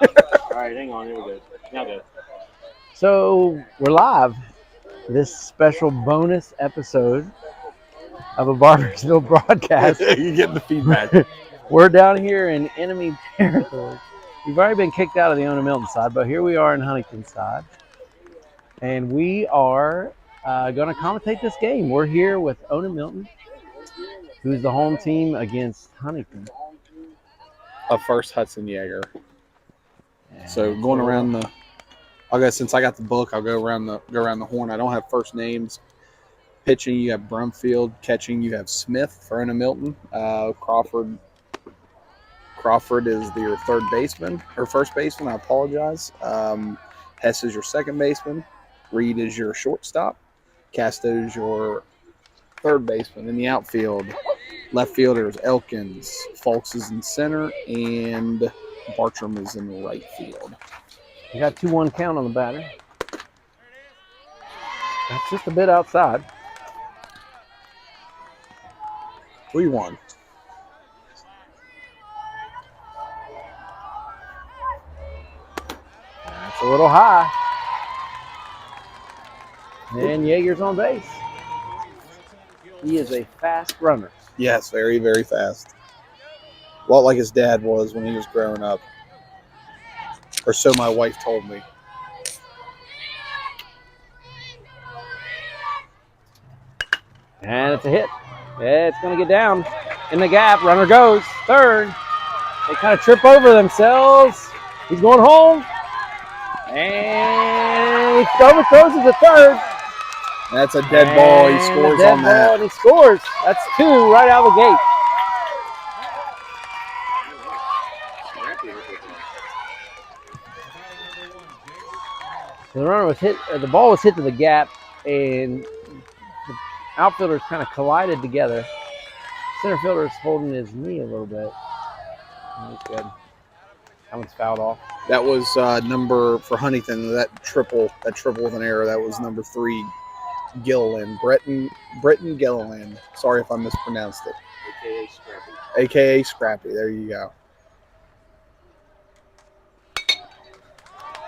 All right, hang on. Here we go. Now go. So we're live. This special bonus episode of a Barbersville broadcast. You're getting the feedback. We're down here in enemy territory. We've already been kicked out of the Ona-Milton side, but here we are in Huntington side. And we are going to commentate this game. We're here with Ona-Milton, who's the home team against Huntington. First Hudson Yeager. And So going around the, I guess since I got the book, I'll go around the horn. I don't have first names. Pitching, you have Brumfield. Catching, you have Smith for Ona-Milton. Crawford is your third baseman or first baseman. I apologize. Hess is your second baseman. Reed is your shortstop. Casto is your third baseman. In the outfield, left fielder is Elkins. Fulks is in center, and Bartram is in the right field. You got 2-1 count on the batter. That's just a bit outside. 3-1. That's a little high. And Yeager's on base. He is a fast runner. Yes, very, very fast. A lot like his dad was when he was growing up. Or so my wife told me. And it's a hit. It's going to get down in the gap. Runner goes third. They kind of trip over themselves. He's going home. And he overthrows it to third. That's a dead ball. He scores on that. And he scores. That's 2 right out of the gate. The runner was hit. The ball was hit to the gap, and the outfielders kind of collided together. Center fielder is holding his knee a little bit. That's good. That one's fouled off. That was number for Huntington. That triple with an error. That was number 3, Gilliland. Britton Gilliland. Sorry if I mispronounced it. AKA Scrappy. AKA Scrappy. There you go.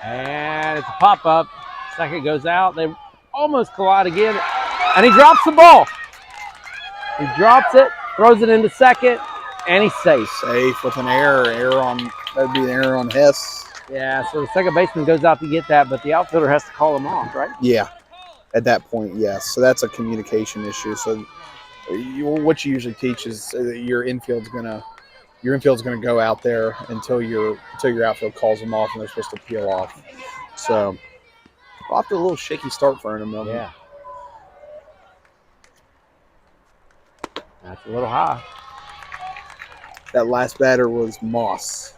And it's a pop-up. Second goes out. They almost collide again. And he drops the ball. He drops it, throws it into second, and he's safe. Safe with an error. That would be an error on Hess. Yeah, so the second baseman goes out to get that, but the outfielder has to call him off, right? Yeah. At that point, yes. So that's a communication issue. So what you usually teach is that your infield's gonna go out there until your outfield calls them off, and they're supposed to peel off. So off to a little shaky start for Ona-Milton. Yeah. That's a little high. That last batter was Moss.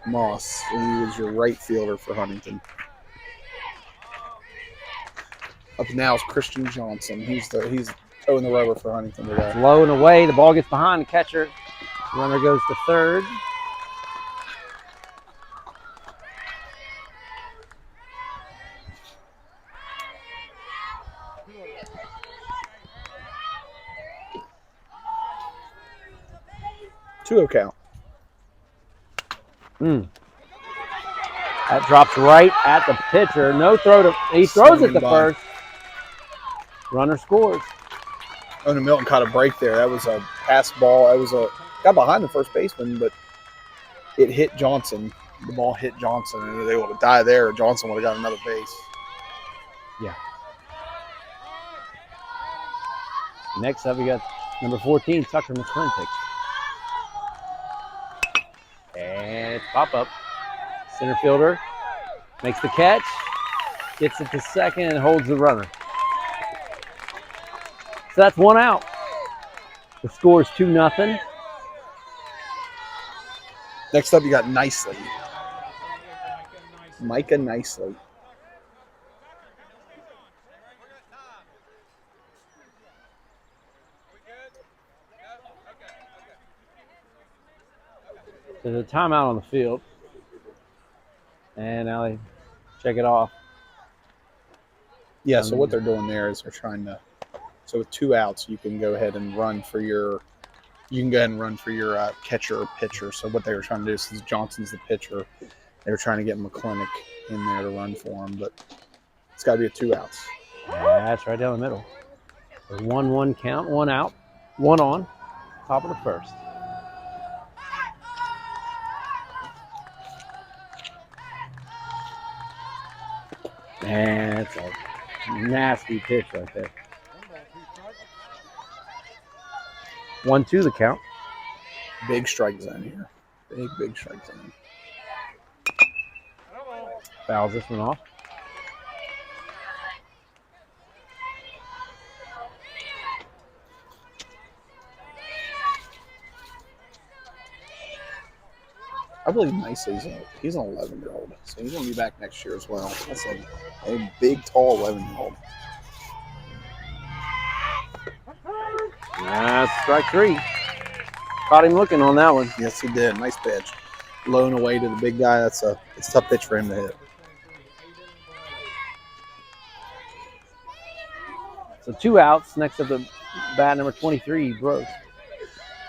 He was your right fielder for Huntington. Up now is Christian Johnson. He's toeing the rubber for Huntington today. Low and away. The ball gets behind the catcher. Runner goes to third. Two count. That drops right at the pitcher. No throw to. He throws it to first. Runner scores. Ona-Milton caught a break there. That was a pass ball. Got behind the first baseman, but it hit Johnson. The ball hit Johnson, and they would have died there. Johnson would have got another base. Yeah. Next up, we got number 14, Tucker McClintock. And it's pop up. Center fielder makes the catch, gets it to second, and holds the runner. So that's 1 out. The score is 2-0. Next up, you got Nicely. Micah Nicely. There's a timeout on the field. And now they check it off. Yeah, so what they're doing there is they're trying to. So with 2 outs, you can go ahead and run for your. You can go ahead and run for your catcher or pitcher. So what they were trying to do, since Johnson's the pitcher, They were trying to get McClintock in there to run for him, but it's got to be a 2 outs. That's right down the middle. A 1-1 count, 1 out, 1 on, top of the first. Man, that's a nasty pitch right there. 1-2 the count. Big strike zone here. Big strike zone. Fouls this one off. I believe Nicely's he's an 11-year-old, so he's going to be back next year as well. That's a big, tall 11-year-old. That's strike 3. Caught him looking on that one. Yes, he did. Nice pitch. Low and away to the big guy. It's a tough pitch for him to hit. So 2 outs. Next up, the bat number 23, DeRose.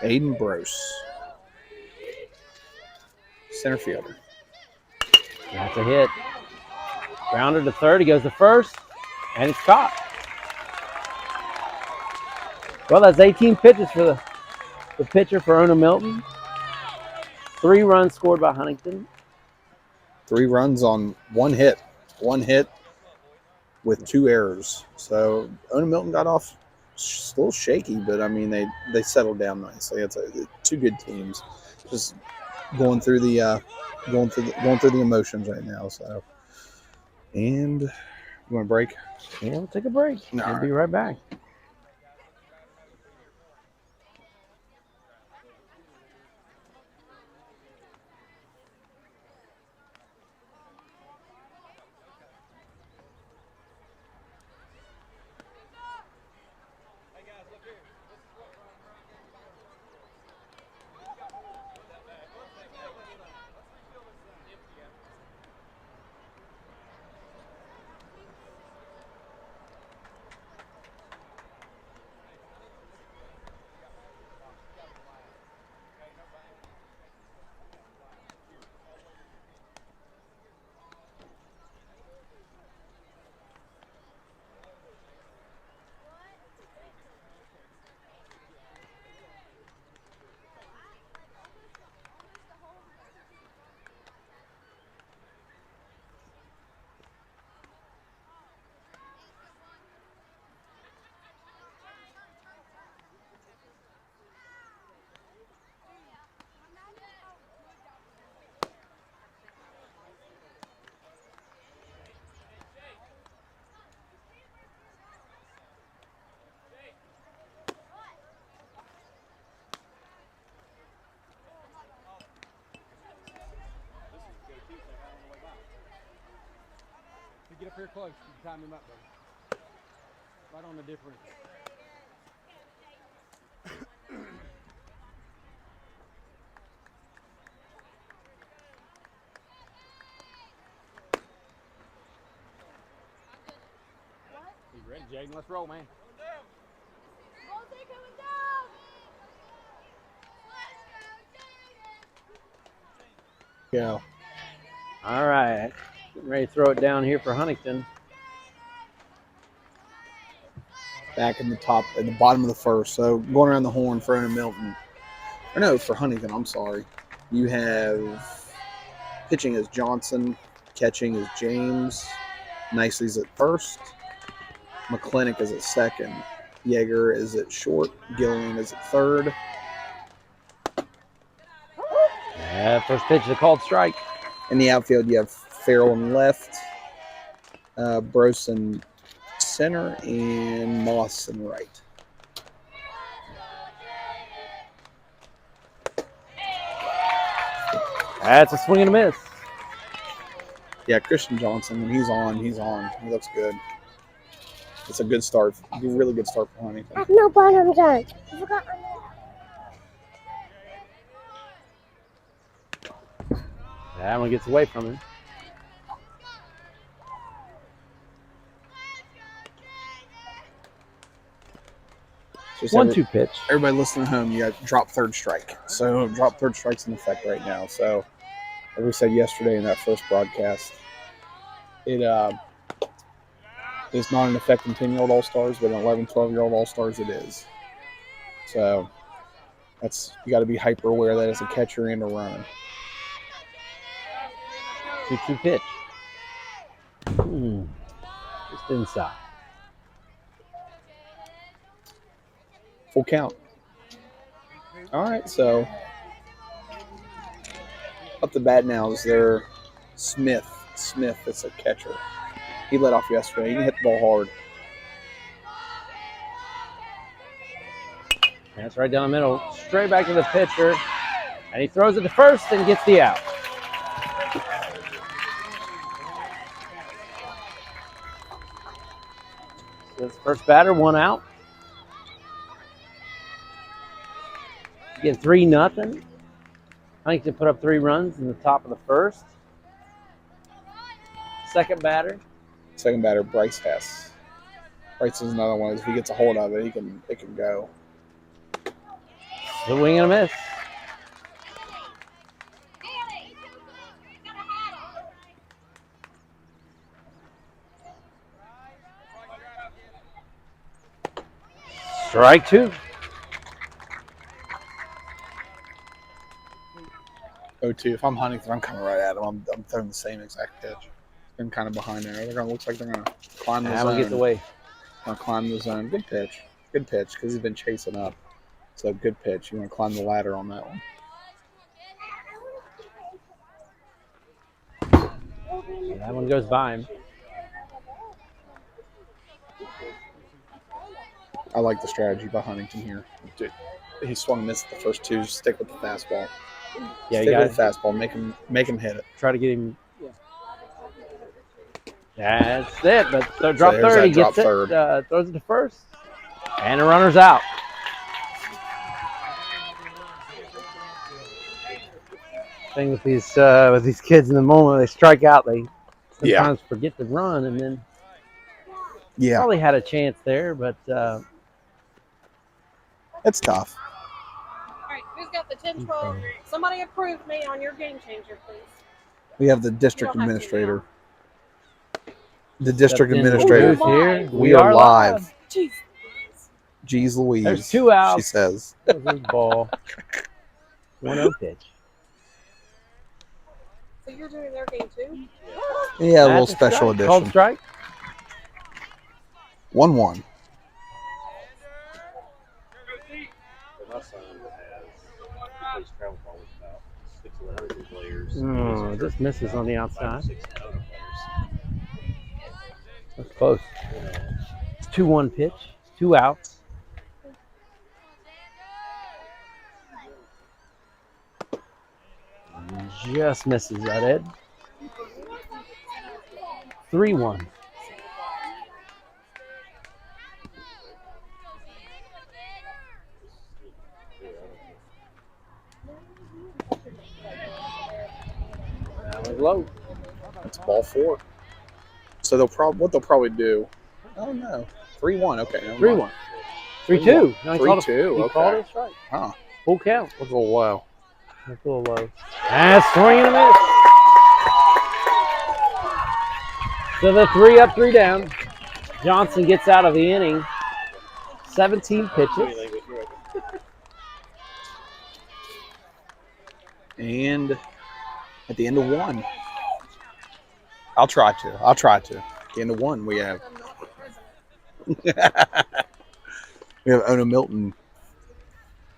Aiden DeRose. Center fielder. That's a hit. Grounded to third. He goes to first, and it's caught. Well, that's 18 pitches for the pitcher for Ona-Milton. 3 runs scored by Huntington. 3 runs on 1 hit. 1 hit with 2 errors. So Ona-Milton got off a little shaky, but I mean they settled down nicely. It's 2 good teams. Just going through the emotions right now. So, and you want to break? Yeah, we'll take a break. We'll be right back. Get up here close. You can time him up, buddy. Right on the difference. You ready, Jaden? Let's roll, man. Yeah. All right. Getting ready to throw it down here for Huntington. Back in the bottom of the first. So going around the horn for Ona-Milton. Or no, for Huntington, I'm sorry. You have pitching as Johnson, catching as James, Nicely's at first, McClintock is at second, Yeager is at short, Gillian is at third. Yeah, first pitch is a called strike. In the outfield, you have Farrell in left, Brosen center, and Moss in right. That's a swing and a miss. Yeah, Christian Johnson, when he's on. He looks good. It's a good start. A really good start for Huntington. No bottom done. I forgot That one gets away from him. Just 1-2 pitch. Everybody listening at home, you got drop third strike. So drop third strike's in effect right now. So Like we said yesterday in that first broadcast, it is not an effective 10-year-old All-Stars, but an 11, 12-year-old All-Stars it is. So you got to be hyper aware of that as a catcher and a runner. 2-2 pitch. Just inside. Full count. All right, so up the bat now is their Smith. Smith is a catcher. He led off yesterday. He can hit the ball hard. That's right down the middle. Straight back to the pitcher. And he throws it to first and gets the out. So it's first batter, 1 out. Again, 3-0. Huntington put up 3 runs in the top of the first. Second batter. Second batter, Bryce Hess. Bryce is another one. If he gets a hold of it, it can go. The wing and a miss. Strike 2. 0-2. If I'm Huntington, I'm coming right at him. I'm throwing the same exact pitch. Been kind of behind there. Looks like they're gonna climb the zone. Get the way. Gonna climb the zone. Good pitch. Good pitch because he's been chasing up. So good pitch. You want to climb the ladder on that one. That one goes by him. I like the strategy by Huntington here. Dude, he swung and missed the first 2. Stick with the fastball. Yeah, Stick with the fastball. Make him hit it. Try to get him. That's it. But so drop third. He gets third. Throws it to first. And the runner's out. Thing with these kids in the moment, they strike out. They sometimes forget to run, and then probably had a chance there, but it's tough. All right, who's got the 10-12? Somebody approve me on your game changer, please. We have the district administrator. The district administrator. Here. We are live. Jeez. Jeez Louise. There's 2 outs. She says. Ball. 1-0 pitch. So you're doing their game too? Yeah, a little special edition. Called strike. 1-1. Just misses on the outside. That's close. It's 2-1 pitch. 2 outs. Just misses that, Ed. 3-1. That was low. It's ball 4. So what they'll probably do. Oh no, 3-1. Okay, 3-1. 3-2. No, 3-2. He called it a strike. Huh. Full count. Looks a little low. That's a little low. And swing and a miss. So the 3 up, 3 down. Johnson gets out of the inning. 17 pitches. And at the end of 1. I'll try to. At the end of 1, we have Ona-Milton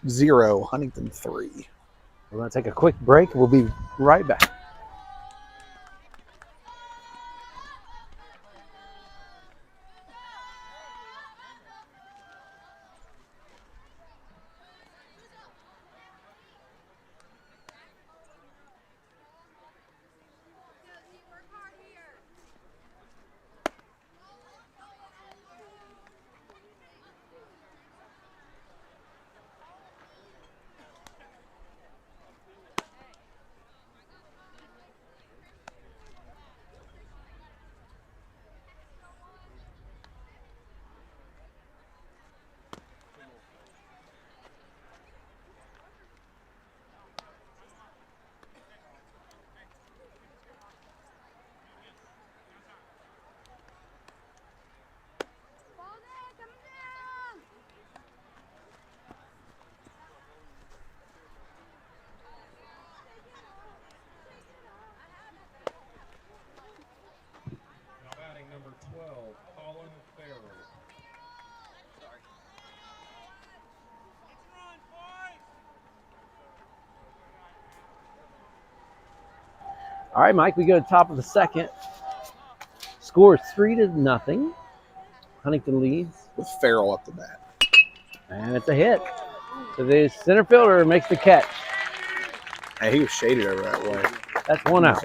0, Huntington 3. We're going to take a quick break. We'll be right back. All right, Mike, we go to the top of the second. Score is 3-0. Huntington leads. With Farrell up the bat. And it's a hit. So the center fielder makes the catch. Hey, he was shaded over that way. That's one out.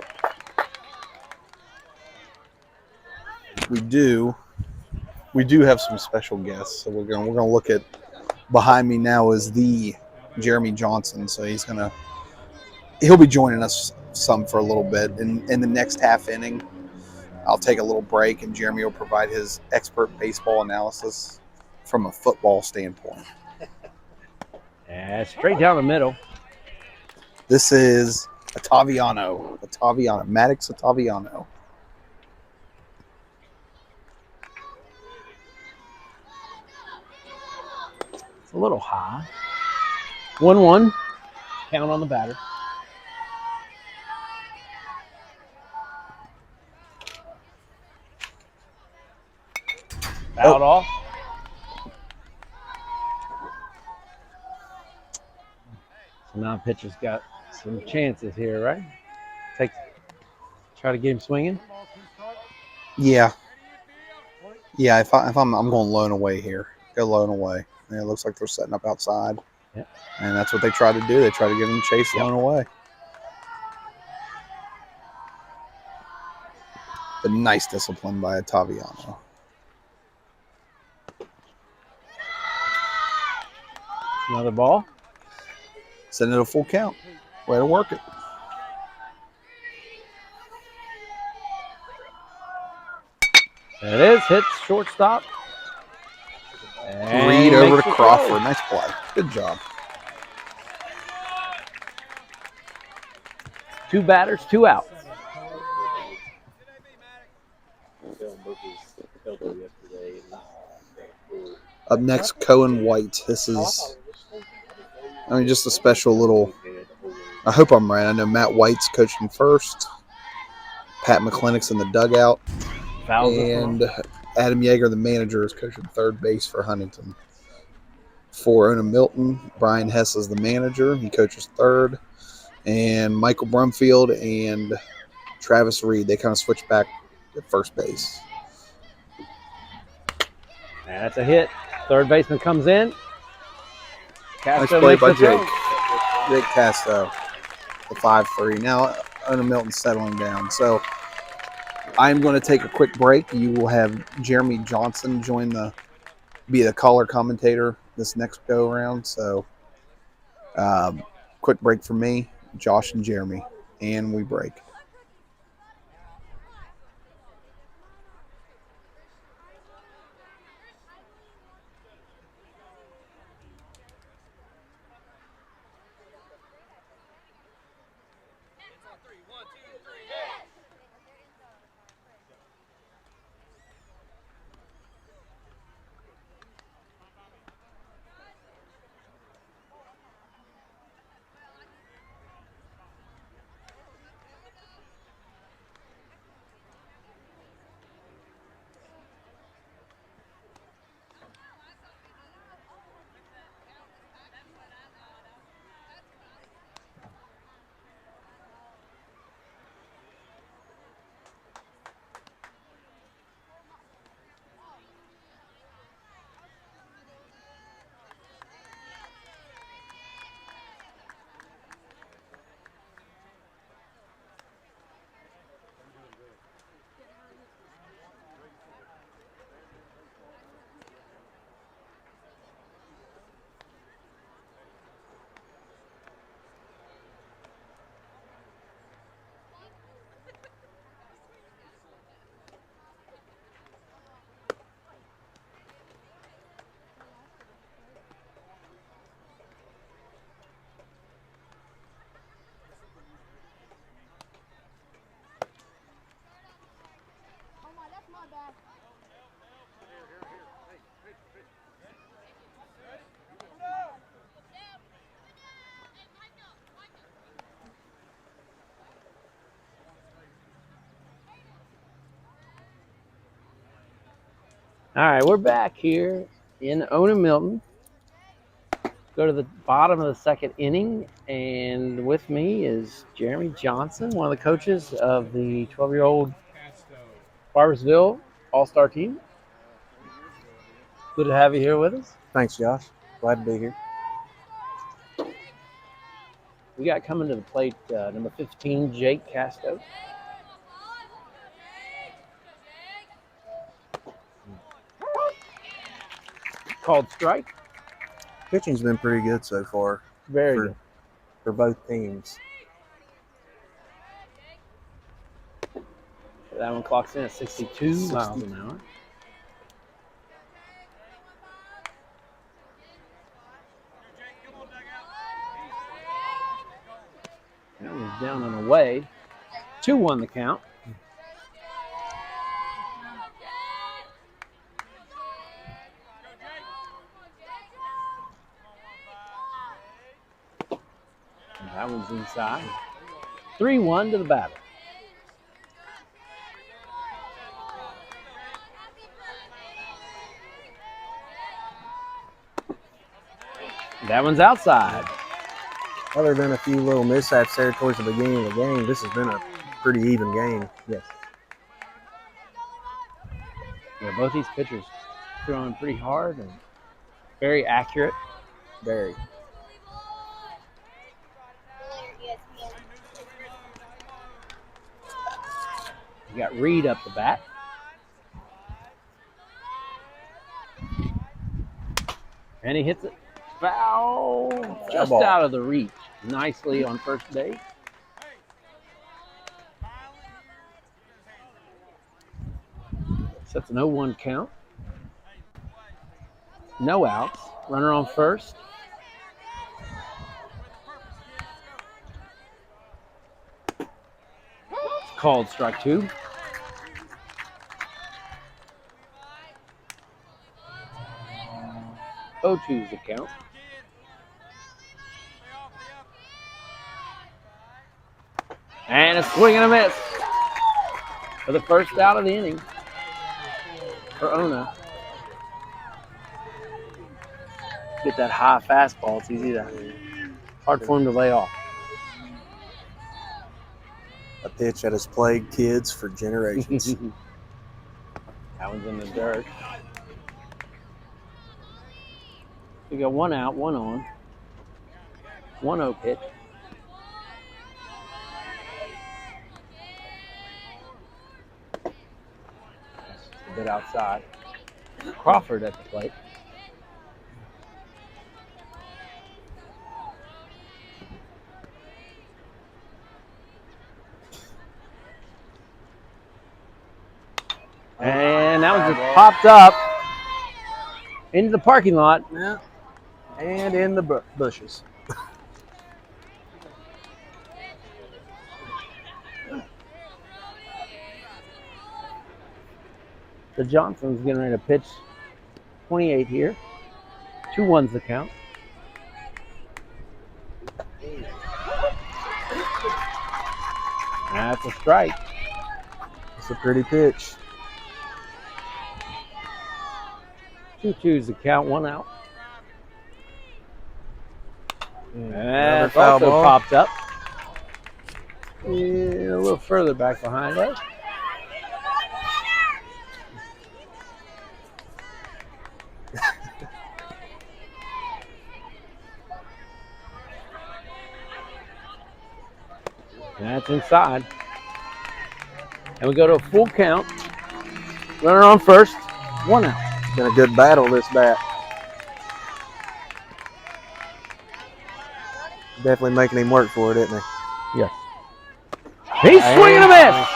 We do have some special guests. So we're gonna look at behind me now is the Jeremy Johnson. So he'll be joining us some for a little bit. In the next half inning, I'll take a little break and Jeremy will provide his expert baseball analysis from a football standpoint. And straight down the middle. This is Ottaviano, Maddox Ottaviano. It's a little high. 1-1. Count on the batter. Fouled off. So now pitcher's got some chances here, right? Try to get him swinging. Yeah. If I'm going lone away here. Go lone away. And it looks like they're setting up outside. Yep. And that's what they try to do. They try to give him chase lone away. But nice discipline by Ottaviano. Another ball. Send it a full count. Way to work it. There it is. Hits shortstop. Reed over to Crawford. Nice play. Good job. 2 batters, 2 outs. Up next, Cohen White. This is, just a special little. I hope I'm right. I know Matt White's coaching first. Pat McClintock's in the dugout. And Adam Yeager, the manager, is coaching third base for Huntington. For Ona-Milton, Brian Hess is the manager. He coaches third. And Michael Brumfield and Travis Reed, they kind of switch back at first base. And that's a hit. Third baseman comes in. Nice play by Jake Casto, the 5-3. Now Ona-Milton's settling down. So I'm going to take a quick break. You will have Jeremy Johnson be the color commentator this next go around. So quick break for me, Josh and Jeremy, and we break. All right, we're back here in Ona-Milton. Go to the bottom of the second inning, and with me is Jeremy Johnson, one of the coaches of the 12-year-old Barboursville All-Star team. Good to have you here with us. Thanks, Josh. Glad to be here. We got coming to the plate number 15, Jake Casto. Called strike. Pitching's been pretty good so far. Very good. For both teams. That one clocks in at 62 miles an hour. That one's down and away. 2-1 the count. And that one's inside. 3-1 to the batter. That one's outside. Other than a few little mishaps there towards the beginning of the game, this has been a pretty even game. Yes. Yeah, both these pitchers throwing pretty hard and very accurate. Very. You got Reed up the bat. And he hits it foul, just out of the reach. Nicely on first base. Sets an 0-1 count. No outs. Runner on first. Called strike 2. O2's the count. And a swing and a miss for the first out of the inning for Ona. Get that high fastball. It's easy to hard for him to lay off. A pitch that has plagued kids for generations. That one's in the dirt. We got 1 out, 1 on. 1-0 pitch. A bit outside. Crawford at the plate. And that was just popped up into the parking lot. Yeah. And in the bushes. The Johnson's getting ready to pitch 28 here. 2-1's the count. That's a strike. It's a pretty pitch. 2-2's the count, 1 out. Another It's foul also ball. popped up. Yeah, a little further back behind us. That's inside. And we go to a full count. Runner on first, 1 out. It's been a good battle, this bat. Definitely making him work for it, isn't he? Yes. He's swinging a miss.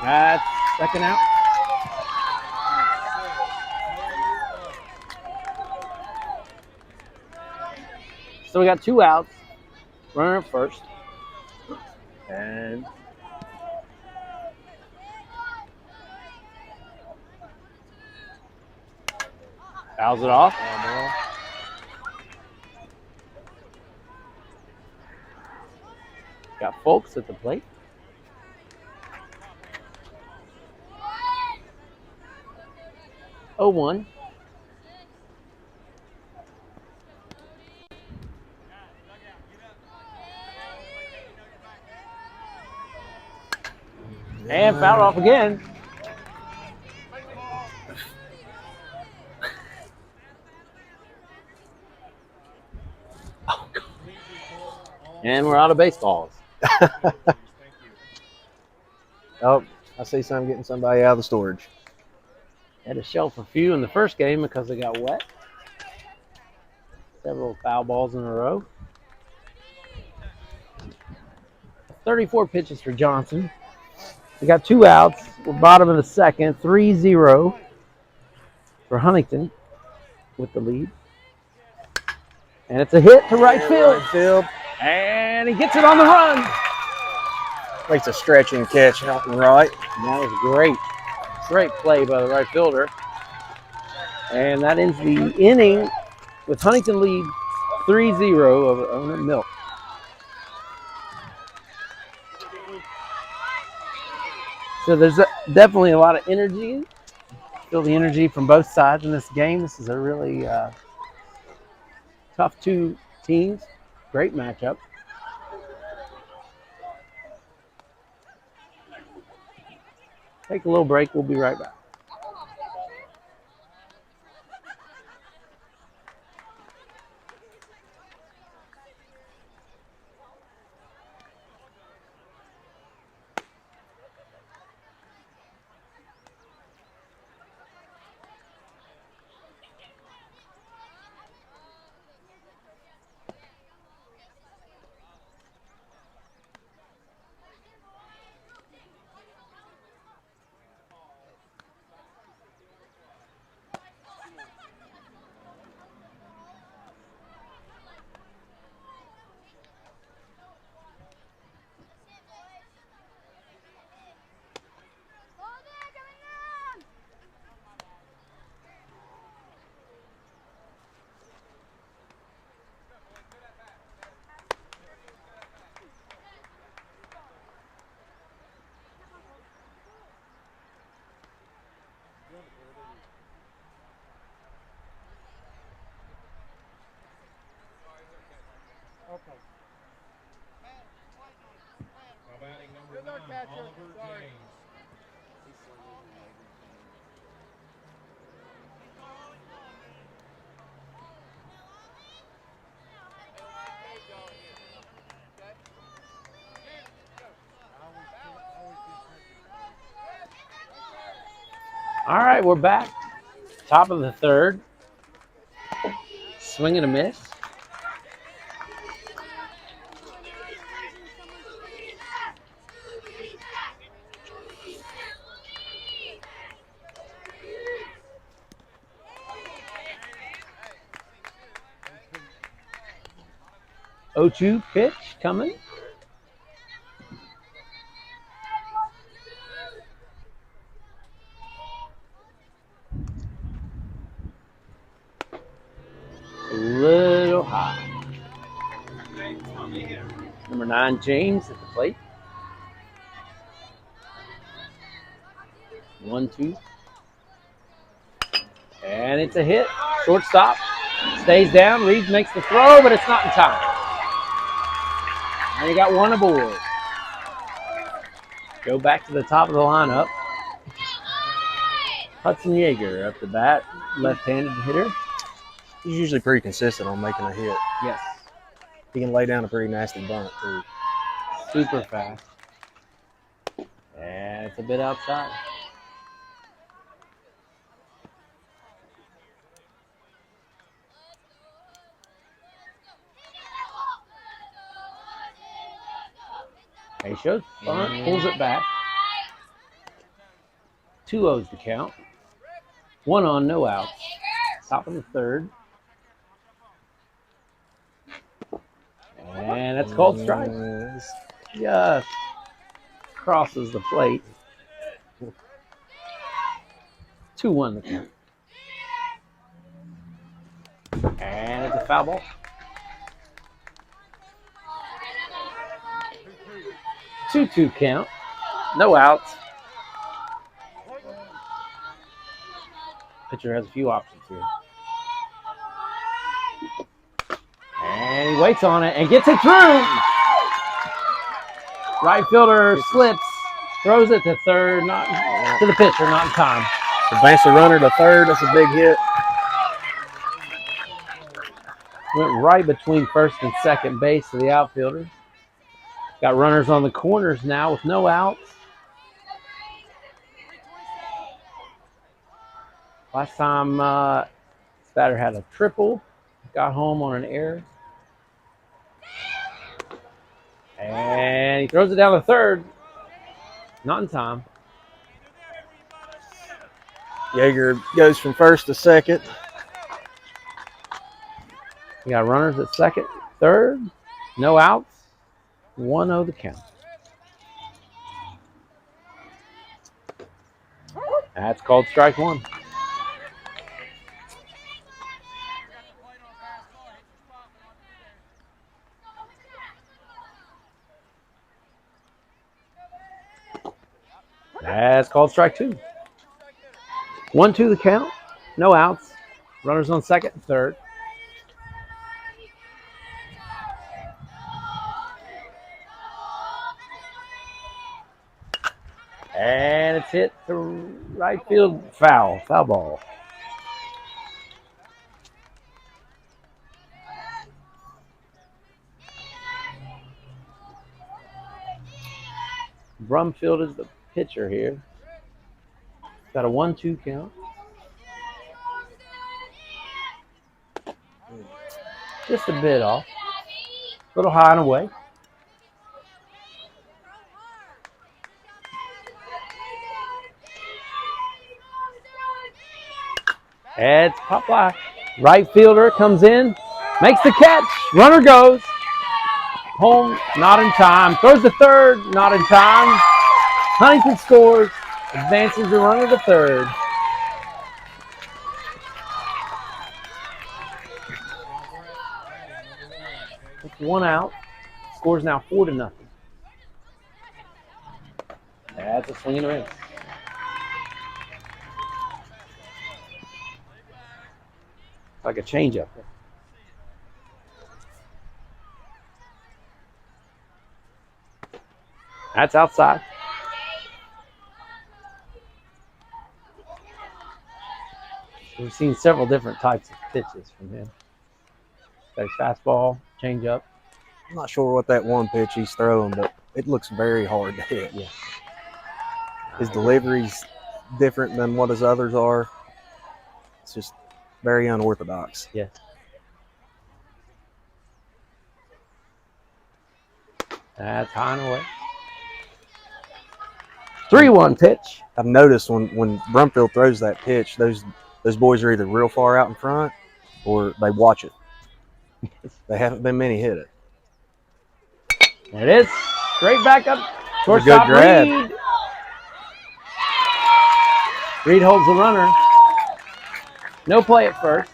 That's second out. So we got 2 outs. Runner at first. And fouls it off. Got Folks at the plate. Oh, 1. And fouled off again. And we're out of baseballs. Oh, I see some getting somebody out of the storage. Had to shelf a few in the first game because they got wet. Several foul balls in a row. 34 pitches for Johnson. We got 2 outs. We're bottom of the second. 3-0 for Huntington with the lead. And it's a hit to right field. And he gets it on the run. Makes a stretching catch out and right. That was great. Great play by the right fielder. And that ends the inning with Huntington lead 3-0 over Ona-Milton. So there's definitely a lot of energy. Feel the energy from both sides in this game. This is a really tough 2 teams. Great matchup. Take a little break. We'll be right back. All right, we're back. Top of the third. Swing and a miss. O2 pitch coming. A little high. Number 9, James at the plate. 1-2. And it's a hit. Shortstop stays down. Reeves makes the throw, but it's not in time. And you got 1 aboard. Go back to the top of the lineup. Hudson Yeager up the bat, left-handed hitter. He's usually pretty consistent on making a hit. Yes. He can lay down a pretty nasty bunt, too. Super fast. And it's a bit outside. He shows bunt, pulls it back. 2-0's the count. 1 on, no outs. Top of the third. And that's called strike. Just crosses the plate. 2-1 the count. And it's a foul ball. 2-2 count. No outs. Pitcher has a few options here. And he waits on it and gets it through. Right fielder slips Throws it to third, not to the pitcher, not in time. Advance the runner to third. That's a big hit. Went right between first and second base to the outfielders. Got runners on the corners now with no outs. Last time this batter had a triple. Got home on an error. And he throws it down to third. Not in time. Yeager goes from first to second. We got runners at second, third. No outs. 1-0 the count. That's called strike one. That's called strike two. 1-2 the count. No outs. Runners on second and third. And it's hit to right field. Foul ball. Brumfield is the pitcher here. Got a 1-2 count. Just a bit off. A little high and away. And it's pop fly. Right fielder comes in, makes the catch. Runner goes. Home, not in time. Throws to third, not in time. Huntington scores. Advances the runner to third. It's 1 out. Score's now 4-0. That's a swing and a miss. Like a changeup. That's outside. We've seen several different types of pitches from him. Got his fastball, changeup. I'm not sure what that one pitch he's throwing, but it looks very hard to hit. Yeah. His delivery's different than what his others are. It's just very unorthodox. Yes. That's high and away. 3-1 pitch. I've noticed when Brumfield throws that pitch, those boys are either real far out in front or they watch it. They haven't been many hit it. There it is. Straight back up. Good Shortstop grab. Reed. Reed holds the runner. No play at first.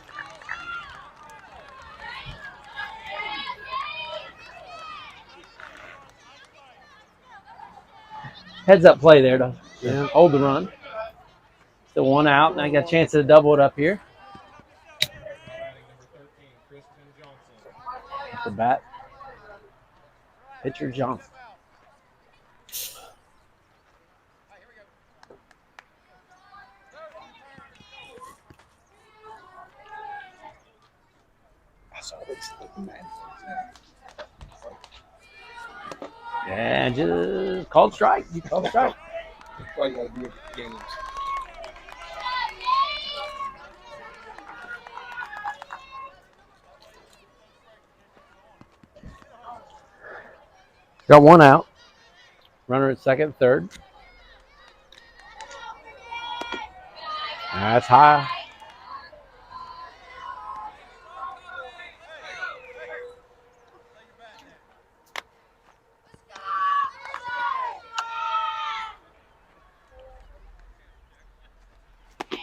Heads up play there to hold the run. Still 1 out. Now you got a chance to double it up here. The bat. Pitcher Johnson. And just called strike. You called strike. That's why you got to do games. Got 1 out. Runner at second, third. That's high.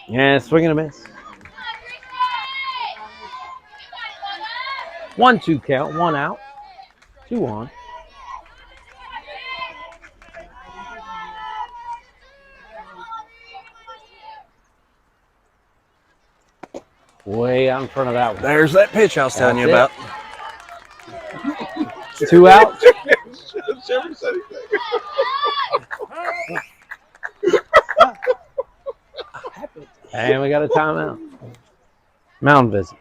Yeah, swing and a miss. 1-2 count, 1 out, 2 on. Way out in front of that one. There's that pitch I was telling you about. 2 out. And we got a timeout. Mound visit.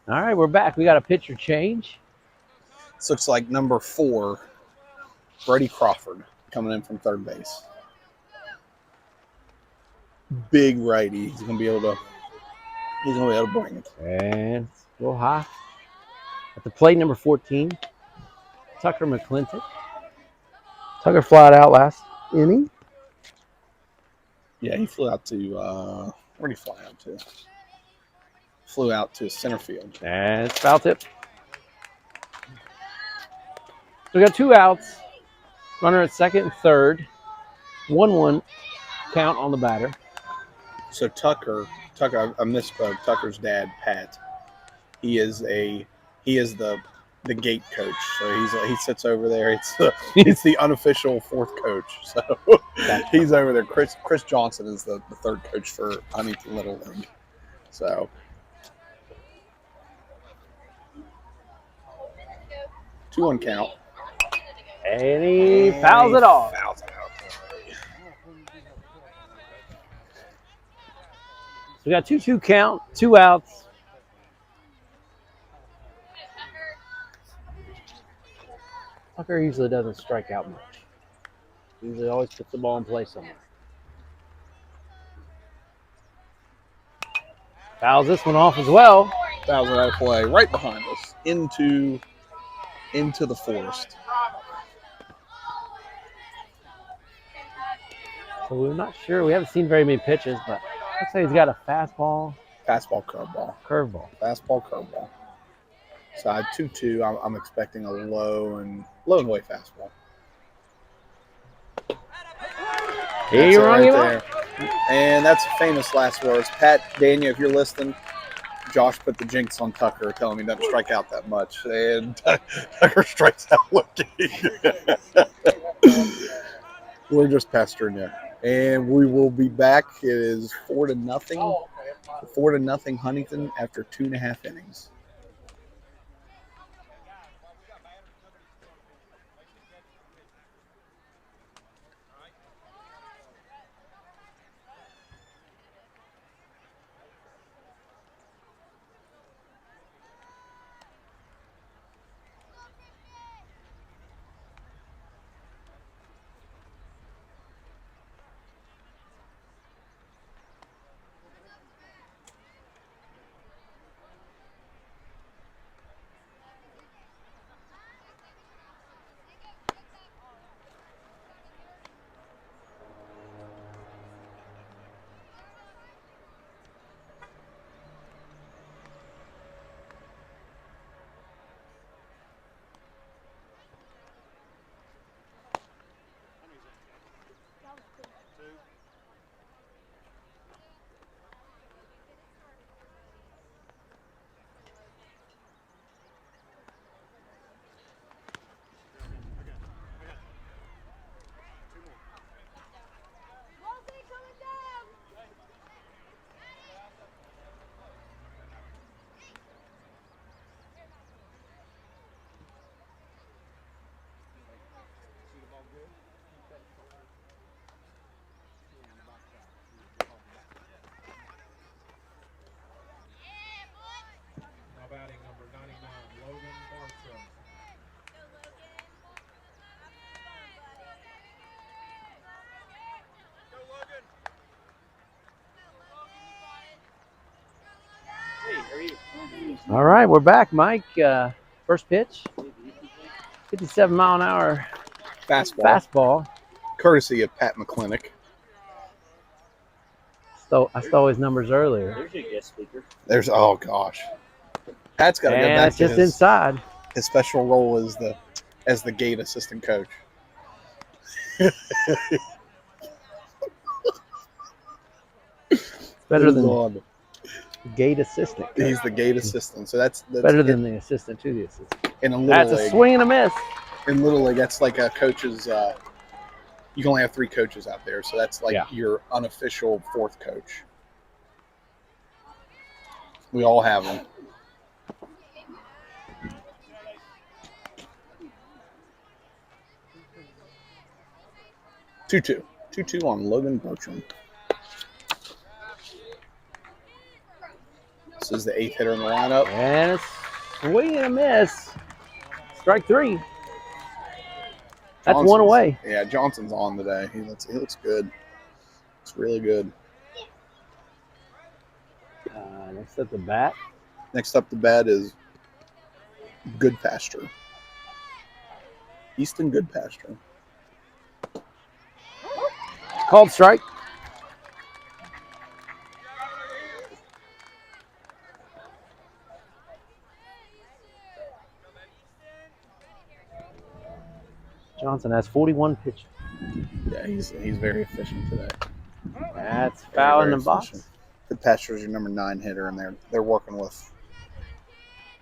All right, we're back. We got a pitcher change. This looks like number 4, Brady Crawford, coming in from third base. Big righty. He's gonna be able to bring it. And it's a little high. At the plate, number 14, Tucker McClintock. Tucker flied out last inning. Yeah, he flew out to where'd he fly out to? Flew out to center field. And it's foul tip. So we got 2 outs. Runner at second and third. 1-1 count on the batter. So Tucker, I misspoke. Tucker's dad, Pat. He is the gate coach. So he sits over there. It's the unofficial 4th coach. So he's over there. Chris Johnson is the 3rd coach for Huntington Little League. So 2-1 count. And he fouls it off. Fouls it out. So we got 2-2 count, 2 outs. Tucker usually doesn't strike out much. He usually always puts the ball in play somewhere. Fouls this one off as well. Fouls it out of play right behind us into the forest. So we're not sure. We haven't seen very many pitches, but looks like he's got a fastball, Fastball, curveball. curveball. Fastball, curveball. Side 2-2. I'm expecting a low and way fastball. He rung him there. And that's famous last words. Pat, Daniel, if you're listening, Josh put the jinx on Tucker, telling me he doesn't strike out that much. And Tucker strikes out looking. We're just pestering you. And we will be back. It is 4-0. 4-0 Huntington after 2.5 innings. All right, we're back, Mike. First pitch, 57-mile-an-hour fastball. Courtesy of Pat McClintock. I stole his numbers earlier. There's your guest speaker. Oh gosh, Pat's got to go And back it's to just inside. his special role as the gate assistant coach. Better than on. gate assistant. Coach. He's the gate assistant, so that's Better than the assistant to the assistant. in a little That's league. a swing and a miss. In little league, that's like a coach's. You can only have 3 coaches out there, so that's like your unofficial 4th coach. We all have them. Two on Logan Bertram. This is the 8th hitter in the lineup. And a swing and a miss. Strike 3. That's one away. Yeah, Johnson's on today. He looks good. It's really good. Next up the bat. Next up the bat is Good Pasture. Easton Good Pasture. Called strike. Johnson has 41 pitches. Yeah, he's very efficient today. That's foul in the box. Efficient. Good Pasture is your number 9 hitter, and they're working with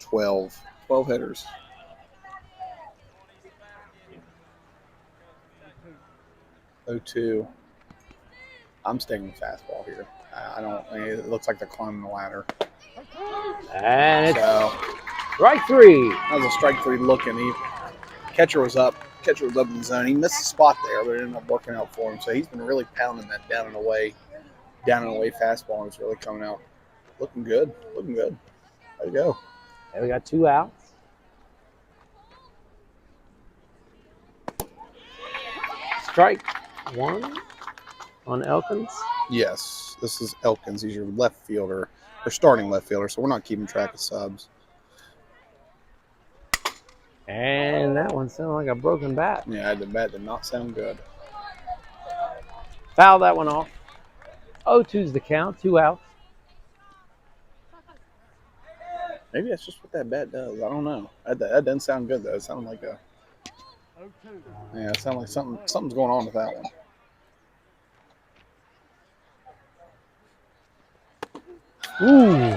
12 hitters. Oh-2. I'm staying with fastball here. It looks like they're climbing the ladder. And it's strike 3. That was a strike 3 looking. Catcher was up in the zone. He missed the spot there, but it ended up working out for him. So he's been really pounding that down and away fastball, and it's really coming out. Looking good. There you go. And we got 2 outs. Strike 1 on Elkins. Yes, this is Elkins. He's your left fielder, or starting left fielder, so we're not keeping track of subs. And that one sounded like a broken bat. Yeah, the bat did not sound good. Foul that one off. 0-2's the count, 2 outs. Maybe that's just what that bat does. I don't know. That doesn't sound good, though. It sounded like a... Yeah, it sounded like something's going on with that one. Ooh.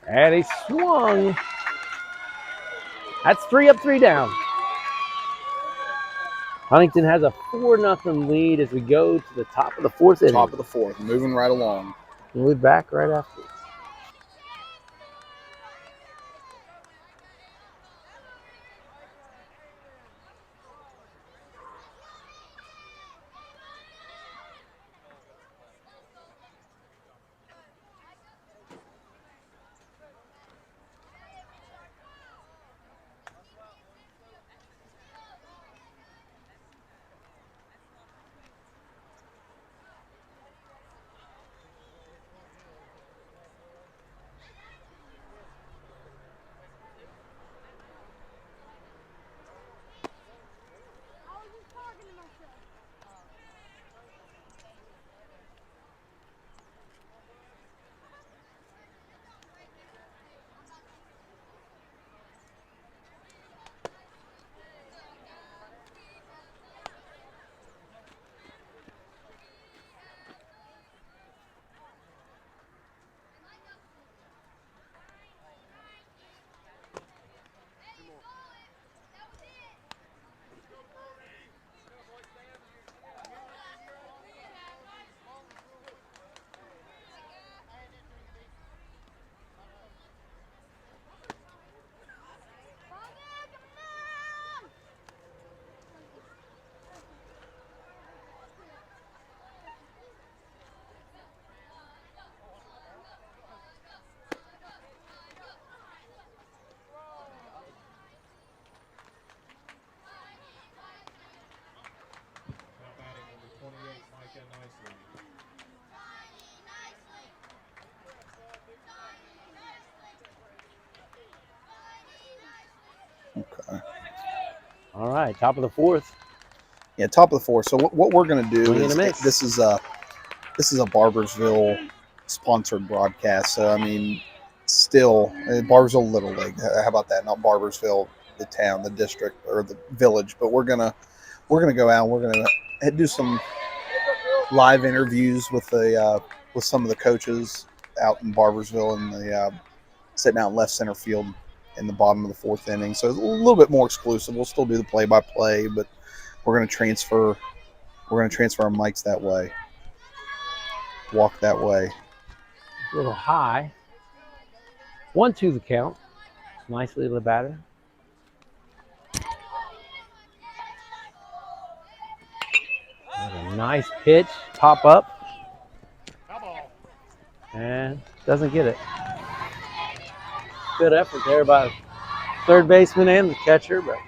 And he swung. That's 3 up, 3 down. Huntington has a 4-0 lead as we go to the top of the 4th inning. Top of the 4th, moving right along. We'll be back right after. All right, top of the fourth. Yeah, top of the fourth. So what we're gonna do Swing and is a miss. this is a Barbersville sponsored broadcast. So I mean, still Barbersville Little League. How about that? Not Barbersville, the town, the district, or the village. But we're gonna go out. And we're gonna do some live interviews with some of the coaches out in Barbersville and the sitting out in left center field in the bottom of the fourth inning. So it's a little bit more exclusive. We'll still do the play-by-play, but we're going to transfer our mics that way. Walk that way. A little high. 1-2 the count. Nicely to the batter. A nice pitch. Pop up. And doesn't get it. Good effort there by the third baseman and the catcher, but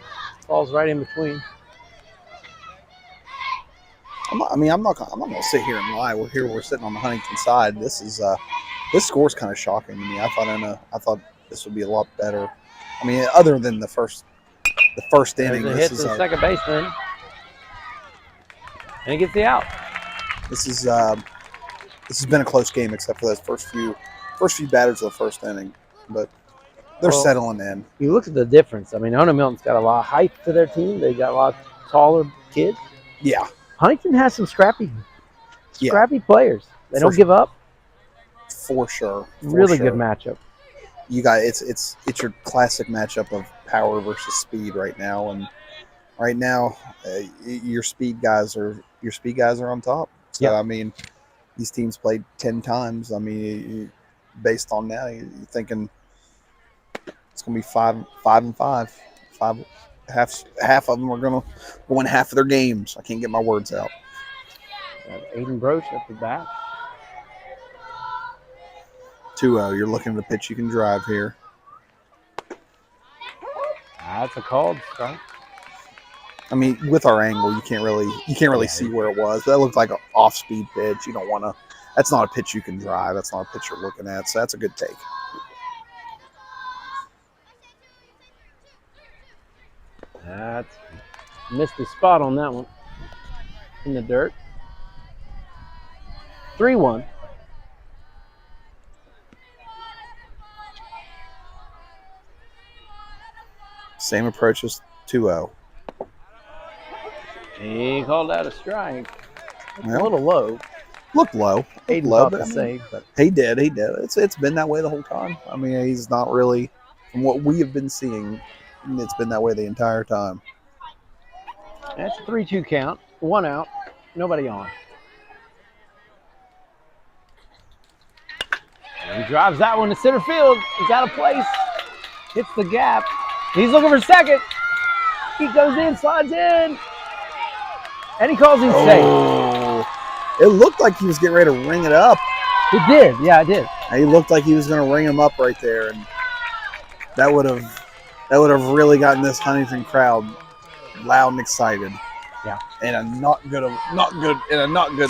falls right in between. I'm not going to sit here and lie. We're sitting on the Huntington side. This score's kind of shocking to me. I thought this would be a lot better. I mean, other than the first inning, There's a hit to the second baseman, and he gets the out. This has been a close game except for those first few batters of the first inning, but they're settling in. You look at the difference. I mean, Ona-Milton's got a lot of height to their team. They got a lot of taller kids. Yeah. Huntington has some scrappy Yeah. players. They don't give up. For sure. Really good matchup. You got it's your classic matchup of power versus speed right now, and right now your speed guys are on top. So I mean, these teams played 10 times. I mean, based on now, you're thinking it's going to be 5-5. Half of them are going to win half of their games. I can't get my words out. Aiden Broach at the bat. 2-0. You're looking at the pitch you can drive here. That's a called strike. I mean, with our angle, you can't really see where it was. That looked like an off-speed pitch. You don't want to. That's not a pitch you can drive. That's not a pitch you're looking at. So that's a good take. That's missed the spot on that one. In the dirt. 3-1. Same approach as 2-0. He called out a strike. Well, a little low. Looked low. Aiden low, thought but the same. But he did. It's been that way the whole time. I mean, he's not really, from what we have been seeing, it's been that way the entire time. That's a 3-2 count. 1 out. Nobody on. And he drives that one to center field. He's out of place. Hits the gap. He's looking for second. He goes in, slides in. And he calls him safe. It looked like he was getting ready to ring it up. It did. Yeah, it did. And he looked like he was going to ring him up right there. And that would have really gotten this Huntington crowd loud and excited. Yeah. In a not good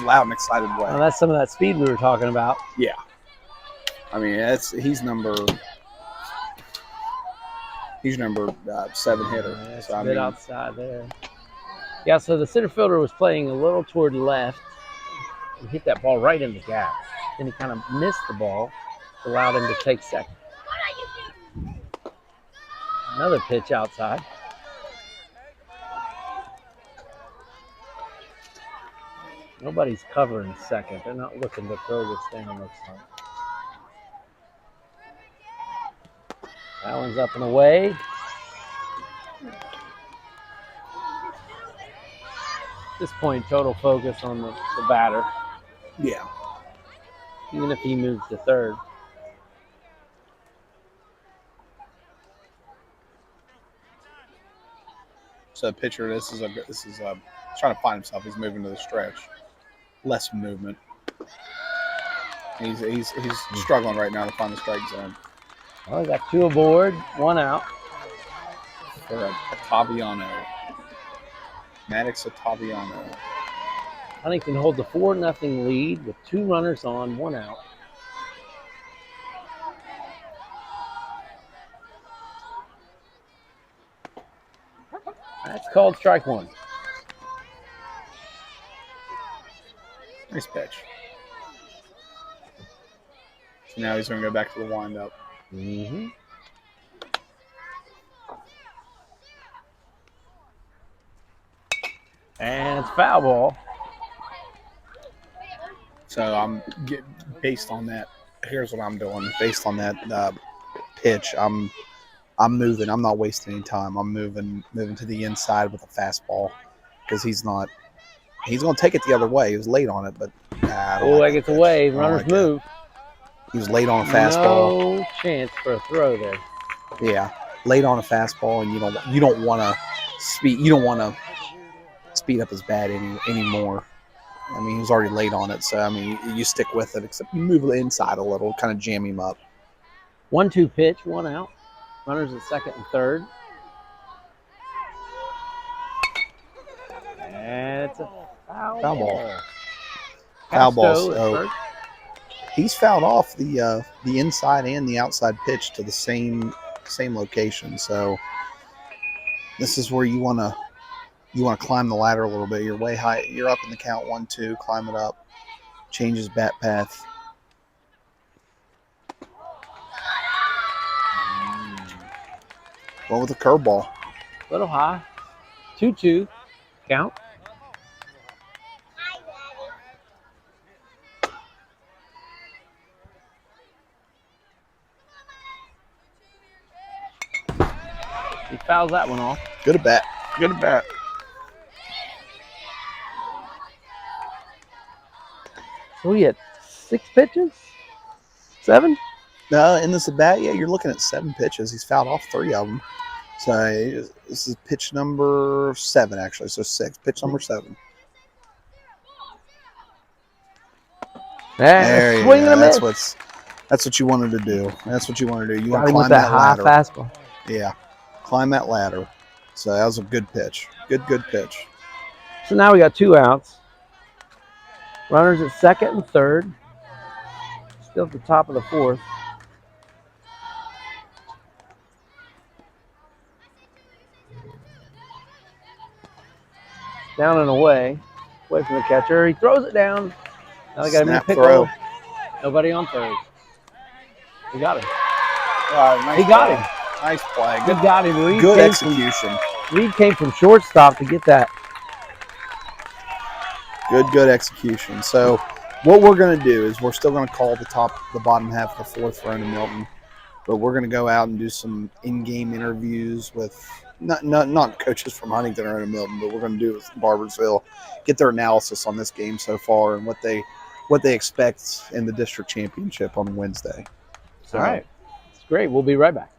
loud and excited way. Well, that's some of that speed we were talking about. Yeah. I mean, he's number 7 hitter. Yeah, so, a bit outside there. Yeah, so the center fielder was playing a little toward left. He hit that ball right in the gap. Then he kind of missed the ball, allowed him to take second. Another pitch outside. Nobody's covering second. They're not looking to throw this thing, it looks like. That one's up and away. At this point, total focus on the batter. Yeah. Even if he moves to third. So the pitcher, this is trying to find himself. He's moving to the stretch. Less movement. He's struggling right now to find the strike zone. Well, we got 2 aboard, 1 out. For Ottaviano. Maddox Ottaviano. Huntington holds a 4-0 lead with 2 runners on, 1 out. That's called strike one. Nice pitch. So now he's going to go back to the windup. Mm-hmm. And it's foul ball. So based on that. Here's what I'm doing. Based on that pitch, I'm moving. I'm not wasting any time. I'm moving to the inside with a fastball because he's going to take it the other way. He was late on it, but I don't Oh, like that gets pitch. away. I don't Runners like it. move. He was late on a fastball. No chance for a throw there. Yeah, late on a fastball, and you don't want to speed. You don't want to speed up his bat anymore. I mean, he was already late on it, so I mean, you stick with it. Except you move it inside a little, kind of jam him up. 1-2 pitch, 1 out. Runners at second and third. And it's a foul ball. Foul ball. Casto at So first. he's fouled off the inside and the outside pitch to the same location. So this is where you want to climb the ladder a little bit. You're way high. You're up in the count 1-2. Climb it up. Change his bat path. Going with a curveball. Little high. 2-2 count. He fouls that one off. Good at bat. Good at bat. So we had 6 pitches? 7? No, in this at bat, yeah, you're looking at 7 pitches. He's fouled off 3 of them. So this is pitch number 7, actually. So 6. Pitch number 7. And a swing and a miss. That's what you wanted to do. That's what you want to do. You want Got to him with climb that high ladder. fastball. Yeah, climb that ladder. So that was a good pitch. Good pitch. So now we got 2 outs. Runners at second and third. Still at the top of the fourth. Down and away from the catcher. He throws it down. Now they got him in a Snap pickle. throw. Nobody on third. He got him. Nice He got play. him. Nice play. He got him. Reed Good came execution. Reed came from shortstop to get that. Good execution. So what we're going to do is we're still going to call the bottom half of the fourth for Ona-Milton, but we're going to go out and do some in-game interviews with not coaches from Huntington or Ona-Milton, but we're going to do it with Barbersville, get their analysis on this game so far and what they expect in the district championship on Wednesday. So, All right. It's great. We'll be right back.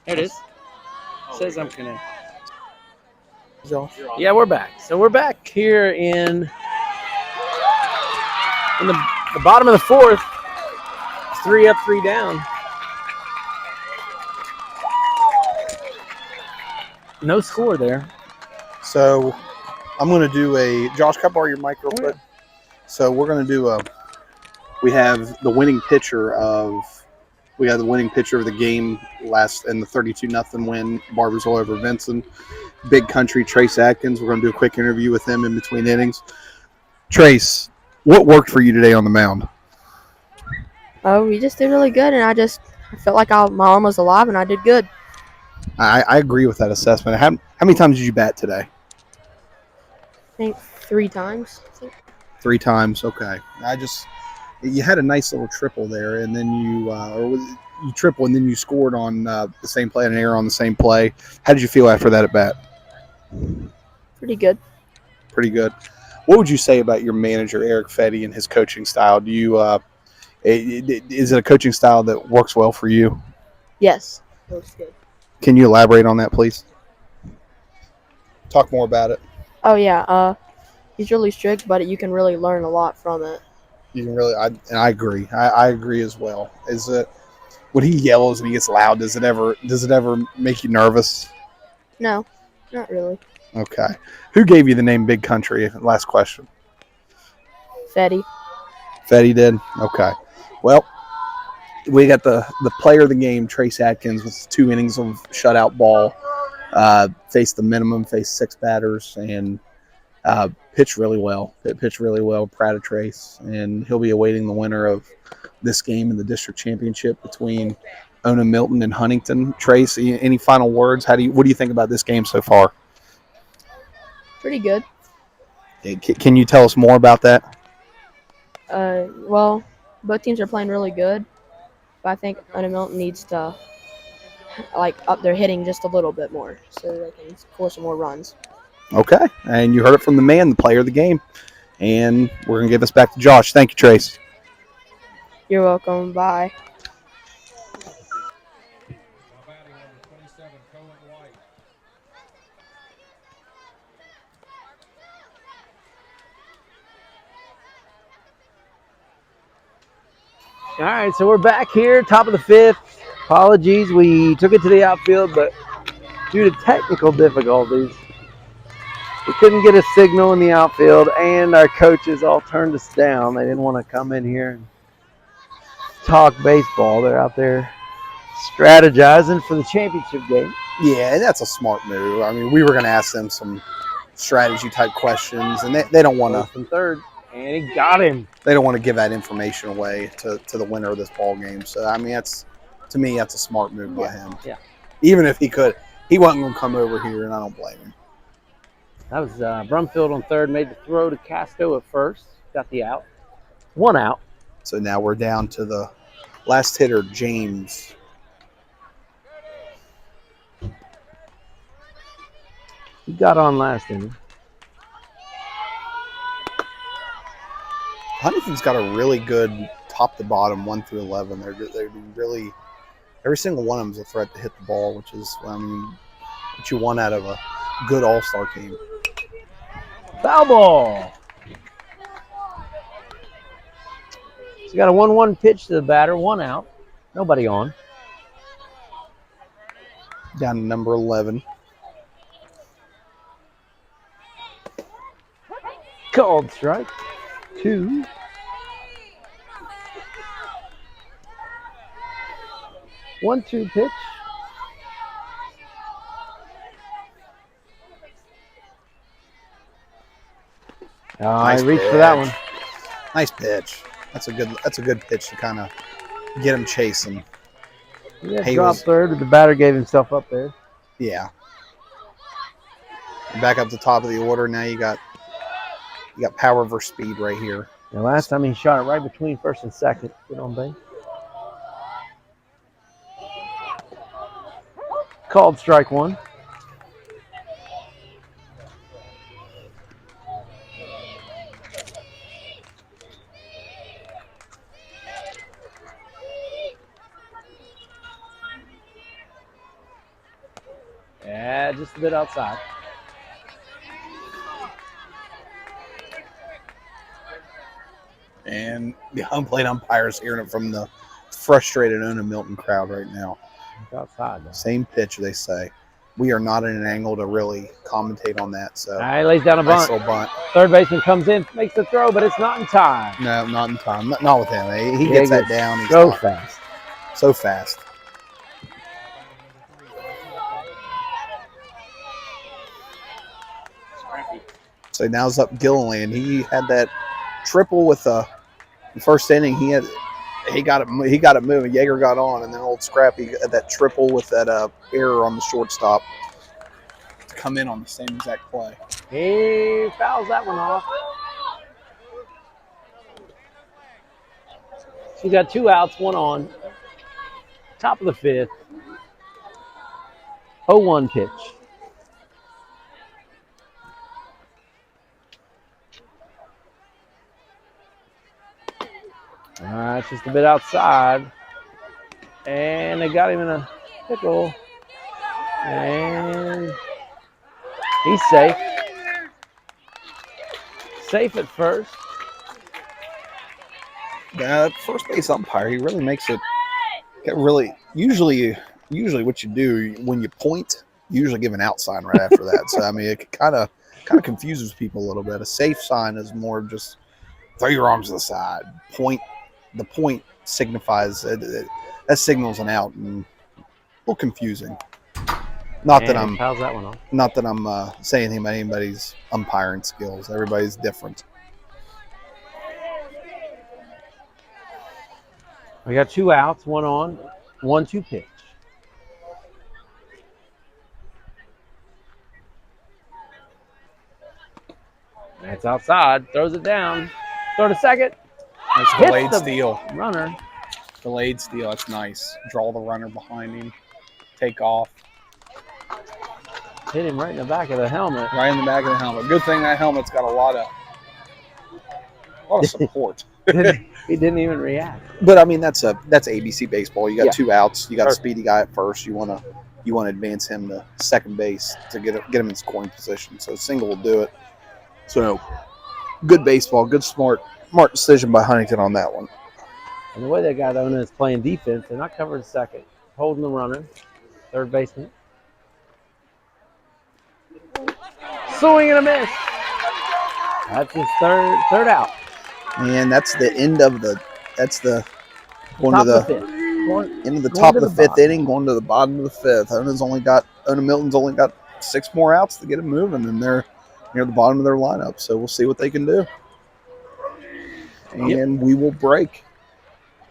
There it is. Says I'm connected. Josh? Yeah, we're back. So we're back here in the bottom of the fourth. 3 up, 3 down. No score there. So I'm going to do a Josh. Can I borrow your mic real quick? So we're going to do we have the winning pitcher of the game last in the 32-0 win, Barbersville over Vincent. Big Country, Trace Atkins. We're going to do a quick interview with him in between innings. Trace, what worked for you today on the mound? We just did really good, and I felt like my arm was alive, and I did good. I agree with that assessment. How many times did you bat today? I think 3 times. 3 times. Okay. You had a nice little triple there, and then you triple, and then you scored on the same play, an error on the same play. How did you feel after that at bat? Pretty good. Pretty good. What would you say about your manager, Eric Fetty, and his coaching style? Do you is it a coaching style that works well for you? Yes. Looks good. Can you elaborate on that, please? Talk more about it. Oh, yeah. He's really strict, but you can really learn a lot from it. You can really, I agree. I agree as well. Is it when he yells and he gets loud? Does it ever make you nervous? No, not really. Okay. Who gave you the name Big Country? Last question. Fetty. Fetty did? Okay. Well, we got the player of the game, Trace Atkins, with 2 innings of shutout ball. Faced the minimum, faced 6 batters, and pitched really well. Pitched really well. Proud of Trace, and he'll be awaiting the winner of this game in the district championship between Ona-Milton and Huntington. Trace, any final words? What do you think about this game so far? Pretty good. Can you tell us more about that? Well, both teams are playing really good, but I think Ona-Milton needs to up their hitting just a little bit more so they can score some more runs. Okay, and you heard it from the man, the player of the game, and we're going to give this back to Josh. Thank you, Trace. You're welcome. Bye. All right, so we're back here, top of the 5th. Apologies, we took it to the outfield, but due to technical difficulties, we couldn't get a signal in the outfield, and our coaches all turned us down. They didn't want to come in here and talk baseball. They're out there strategizing for the championship game. Yeah, and that's a smart move. I mean, we were going to ask them some strategy-type questions, and they don't want to. From third, and he got him. They don't want to give that information away to the winner of this ball game. So, I mean, to me, that's a smart move by him. Yeah. Even if he could, he wasn't going to come over here, and I don't blame him. That was Brumfield on third, made the throw to Casto at first, got the out. 1 out. So now we're down to the last hitter, James. He got on last inning. Huntington's got a really good top to bottom 1 through 11. They're really, every single one of them is a threat to hit the ball, which is, I mean, what you want out of a good all-star team. Foul ball. So you got a 1-1 pitch to the batter, 1 out, nobody on. Down to number 11. Called strike. 2. One-two pitch. Nice I reached pitch. for that one. Nice pitch. That's a good pitch to kind of get him chasing. Yeah, dropped third, but the batter gave himself up there. Yeah. Back up the top of the order. Now you got power versus speed right here. The last time he shot it right between first and second. Get on base. Called strike 1. just a bit outside. And the home plate umpire's hearing it from the frustrated Ona-Milton crowd right now. It's outside, though. Same pitch, they say. We are not in an angle to really commentate on that. So All right, lays down a nice bunt. little bunt. Third baseman comes in, makes the throw, but it's not in time. No, not in time. Not with him. He gets that down. He's so not. fast. So fast. So now's up Gilliland. He had that triple with the first inning. He got it moving. Yeager got on, and then old Scrappy had that triple with that error on the shortstop to come in on the same exact play. He fouls that one off. He's got 2 outs, 1 on. Top of the 5th. 0-1 pitch. All right, it's just a bit outside. And they got him in a pickle. And he's safe. Safe at first. That first base umpire, he really makes it usually what you do when you point, you usually give an out sign right after that. So I mean it kind of confuses people a little bit. A safe sign is more of just throw your arms to the side. The point signifies that signals an out, and a little confusing. Not that I'm saying anything about anybody's umpiring skills. Everybody's different. We got 2 outs, 1 on, 1-2 pitch. That's outside. Throws it down. Throw to second. Nice delayed steal. Runner. Delayed steal. That's nice. Draw the runner behind him. Take off. Hit him right in the back of the helmet. Right in the back of the helmet. Good thing that helmet's got a lot of support. He didn't even react. But I mean, that's ABC baseball. You got 2 outs. You got a speedy guy at first. You want to advance him to second base to get him in scoring position. So a single will do it. So good baseball. Good smart decision by Huntington on that one. And the way that guy Ona is playing defense, they're not covering second, holding the runner, third baseman. Swing and a miss. That's his third out. And that's the end of the. That's the going Top to the of the fifth. into the top of the 5th inning, going to the bottom of the 5th. Ona-Milton's only got 6 more outs to get them moving, and they're near the bottom of their lineup. So we'll see what they can do. And we will break.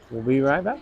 We'll be right back.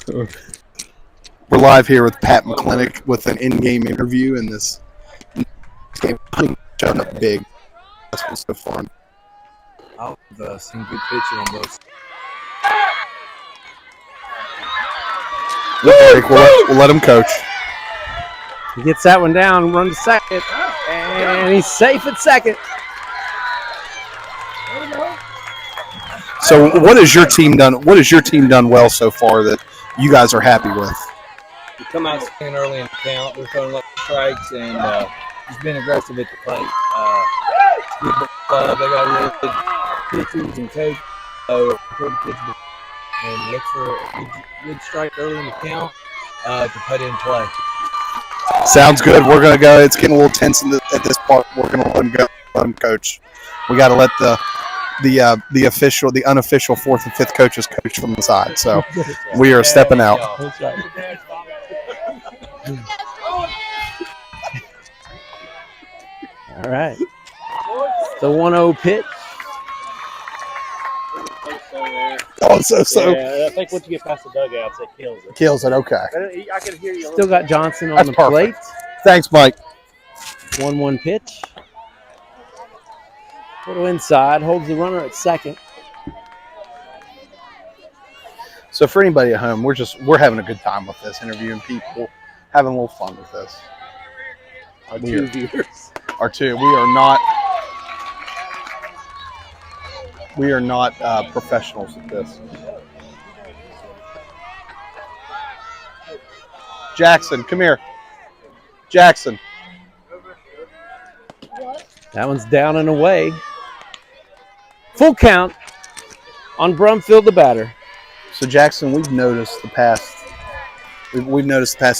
So we're live here with Pat McClintock with an in-game interview, and this game showing up big. That's what's so fun. I've seen good pitching on both. We'll let him coach. He gets that one down, run to second, and he's safe at second. So, what has your team done? What has your team done well so far that you guys are happy with? We come out swinging early in the count. We're throwing lots of strikes and just being aggressive at the plate. They got really good pitchers and coach. And look for a good strike early in the count to put in play. Sounds good. We're gonna go. It's getting a little tense at this part. We're gonna let him go. Let him coach. We got to let the unofficial fourth and fifth coaches coach from the side. So we are stepping out. All right. The 1-0 pitch. Oh, so Yeah, I think once you get past the dugouts, it kills it. kills it. Okay. I can hear you. Still got Johnson on That's the perfect. plate. Thanks, Mike. 1-1 pitch. Little inside, holds the runner at second. So for anybody at home, we're having a good time with this, interviewing people, having a little fun with this. Our two viewers. Our two. We are not professionals at this. Jackson, come here. Jackson. That one's down and away. Full count on Brumfield, the batter. So Jackson, we've noticed the past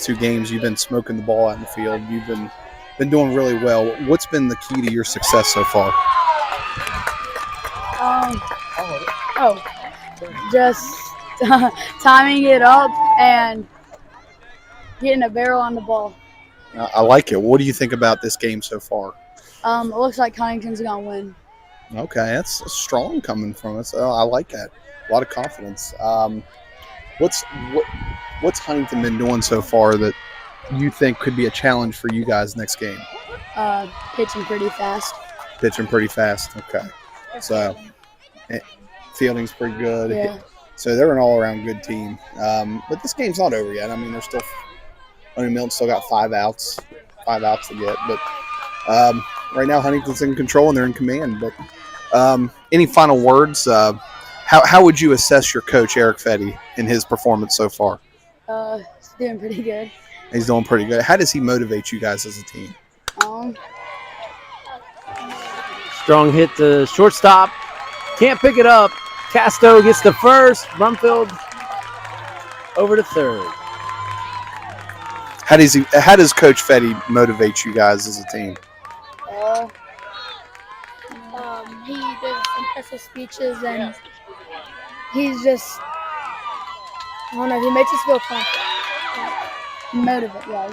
2 games you've been smoking the ball out in the field. You've been doing really well. What's been the key to your success so far? Just timing it up and getting a barrel on the ball. I like it. What do you think about this game so far? It looks like Huntington's gonna win. Okay, that's strong coming from us. I like that. A lot of confidence. What's Huntington been doing so far that you think could be a challenge for you guys next game? Pitching pretty fast. Pitching pretty fast. Okay. So fielding's pretty good. Yeah. So they're an all-around good team. But this game's not over yet. I mean, Ona-Milton still got 5 outs to get. But right now Huntington's in control and they're in command. But any final words? How would you assess your coach, Eric Fetty, in his performance so far? He's doing pretty good. He's doing pretty good. How does he motivate you guys as a team? Strong hit to shortstop. Can't pick it up. Casto gets to first. Brumfield over to third. How does Coach Fetty motivate you guys as a team? He does impressive speeches and he's just, I don't know, he makes us feel confident. He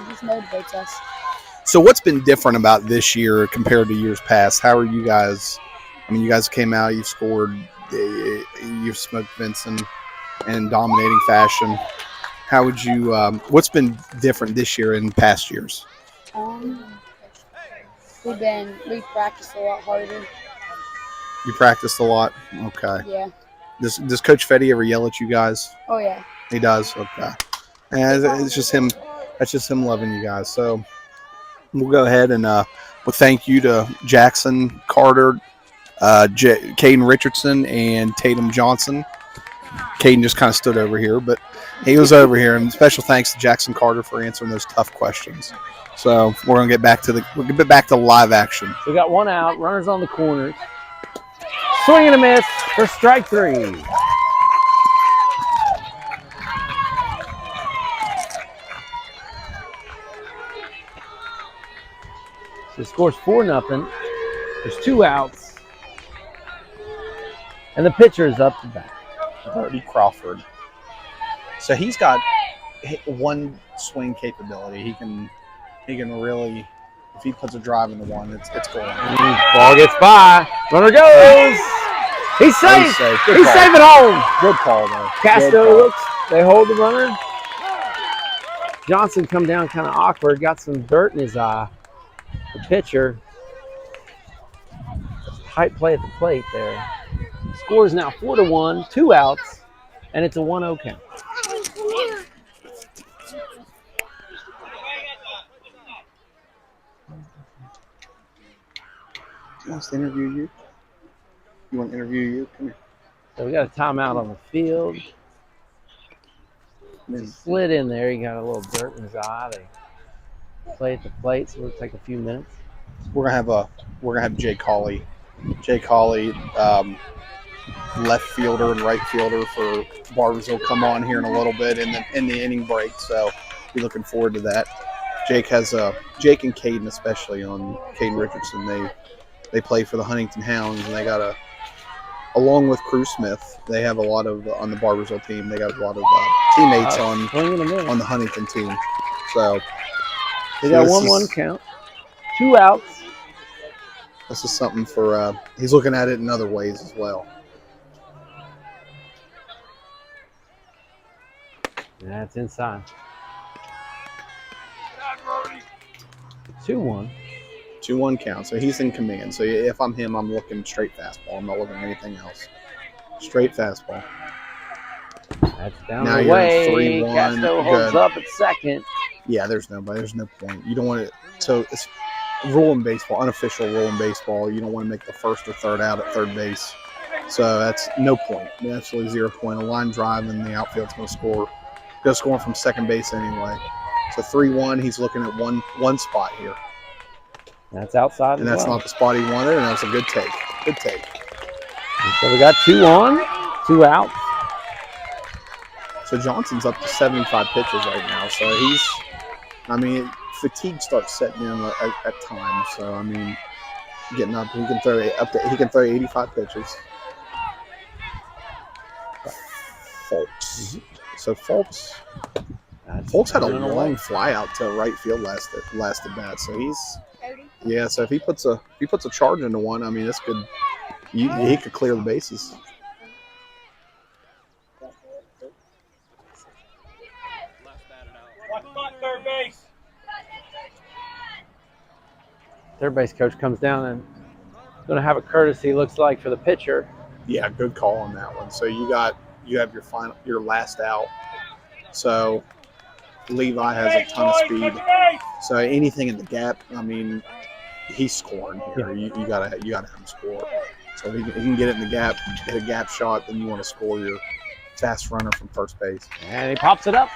just motivates us. So what's been different about this year compared to years past? How are you guys? I mean, you guys came out, you've scored, you've smoked Vincent in dominating fashion. How would you? What's been different this year and past years? We practiced a lot harder. You practiced a lot. Okay. Yeah. Does Coach Fetty ever yell at you guys? Oh yeah. He does. Okay. And it's just him. That's just him loving you guys. So we'll go ahead and well, thank you to Jackson Carter, Caden Richardson, and Tatum Johnson. Caden just kind of stood over here, but he was over here. And special thanks to Jackson Carter for answering those tough questions. So we're gonna get back to live action. We got 1 out. Runners on the corners. Swing and a miss for strike 3. So the score's 4-0. There's 2 outs. And the pitcher is up to bat. Brody Crawford. So he's got one swing capability. He can really, if he puts a drive into one, it's going. Ball gets by. Runner goes. He's safe. He's safe at home. Good call though. Casto looks. They hold the runner. Johnson come down kind of awkward. Got some dirt in his eye. The pitcher. Tight play at the plate there. Score is now 4-1, 2 outs, and it's a 1-0 count. He wants to interview you. You want to interview you? Come here. So we got a timeout on the field. He slid in there. He got a little dirt in his eye. They play at the plate, so it'll take a few minutes. We're gonna have Jake Hawley. Jake Hawley, left fielder and right fielder for Barboursville, come on here in a little bit in the inning break. So be looking forward to that. Jake and Caden, especially on Caden Richardson. They play for the Huntington Hounds, and they got along with Crew Smith, they have a lot of on the Barboursville team. They got a lot of teammates on the Huntington team. So they got 1-1 count, 2 outs. This is something for he's looking at it in other ways as well. That's inside. 2-1. 2-1 count. So he's in command. So if I'm him, I'm looking straight fastball. I'm not looking at anything else. Straight fastball. That's down now the way. 3-1. Castro holds up at second. Yeah, there's no point. You don't want it. So it's rule in baseball, unofficial rule in baseball. You don't want to make the first or third out at third base. So that's no point. Absolutely 0 point. A line drive, and the outfield's going to score. Go scoring from second base anyway. So 3-1. He's looking at one spot here. That's outside. And that's not the spot he wanted, and that's a good take. Good take. And so we got 2 on, 2 out. So Johnson's up to 75 pitches right now. So fatigue starts setting in at times. So getting up, he can throw 85 pitches. Folks. So Folks had a long fly out to right field last at bat. So so if he puts a charge into one, this could he could clear the bases. Third base. Third base coach comes down and going to have a courtesy, looks like, for the pitcher. Yeah, good call on that one. So you have your last out. So Levi has a ton of speed. So anything in the gap, he's scoring here. Yeah. You gotta have him score. So if he can get it in the gap, hit a gap shot, then you want to score your fast runner from first base. And he pops it up,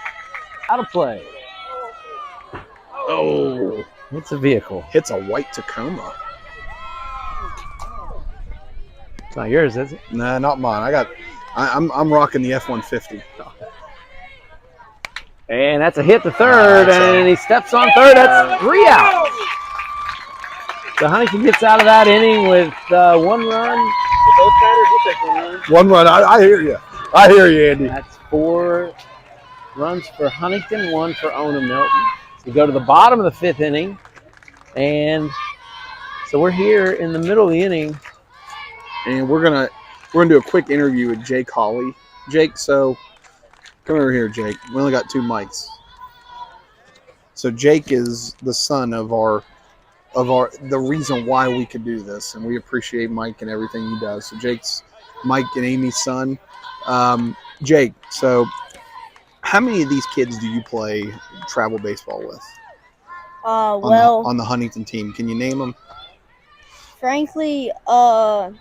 out of play. Oh, it's a vehicle. Hits a white Tacoma. It's not yours, is it? Nah, not mine. I'm rocking the F-150. And that's a hit to third, and he steps on third. That's 3 outs. So Huntington gets out of that inning with 1 run. Both batters will take 1 run. 1 run. I hear you. I hear you, Andy. That's 4 runs for Huntington, 1 for Ona-Milton. So we go to the bottom of the 5th inning, and so we're here in the middle of the inning. And we're gonna do a quick interview with Jake Hawley. Jake, so come over here, Jake. We only got 2 mics. So Jake is the son of the reason why we could do this, and we appreciate Mike and everything he does. So Jake's Mike and Amy's son. Jake, so how many of these kids do you play travel baseball with? On the Huntington team, can you name them? Frankly, so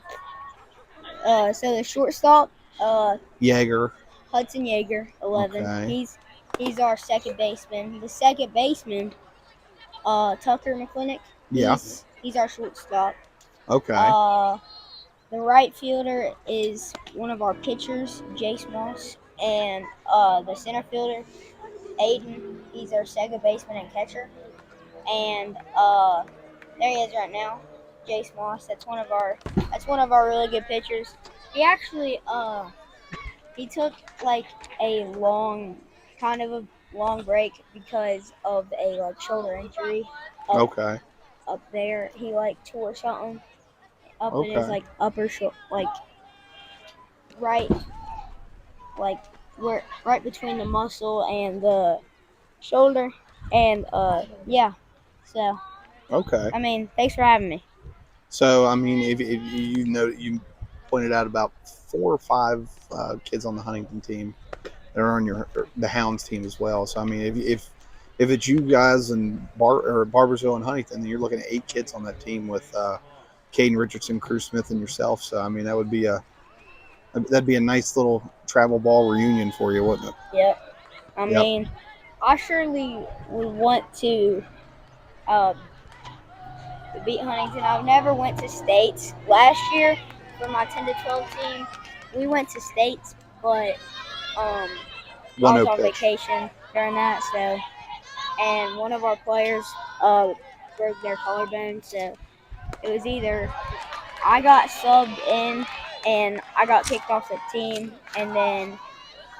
the shortstop, Yeager. Hudson Yeager, 11. Okay. He's our second baseman. The second baseman, Tucker McClintock. Yeah. He's our shortstop. Okay. The right fielder is one of our pitchers, Jace Moss, and the center fielder, Aiden. He's our second baseman and catcher. And there he is right now, Jace Moss. That's one of our really good pitchers. He actually he took like a long break because of a shoulder injury. Okay. Up there, he tore something up in his upper shoulder, right between the muscle and the shoulder, and yeah. So. Okay. Thanks for having me. So if you know pointed out about 4 or 5 kids on the Huntington team that are on the Hounds team as well. So I mean, if it's you guys and Barbersville and Huntington, then you're looking at 8 kids on that team with Caden Richardson, Cruz Smith, and yourself. So I mean, that'd be a nice little travel ball reunion for you, wouldn't it? Yep. I mean, I surely would want to beat Huntington. I've never went to states. Last year for my 10 to 12 team, we went to states, but I was on vacation during that, so and one of our players broke their collarbone, so it was either I got subbed in and I got kicked off the team, and then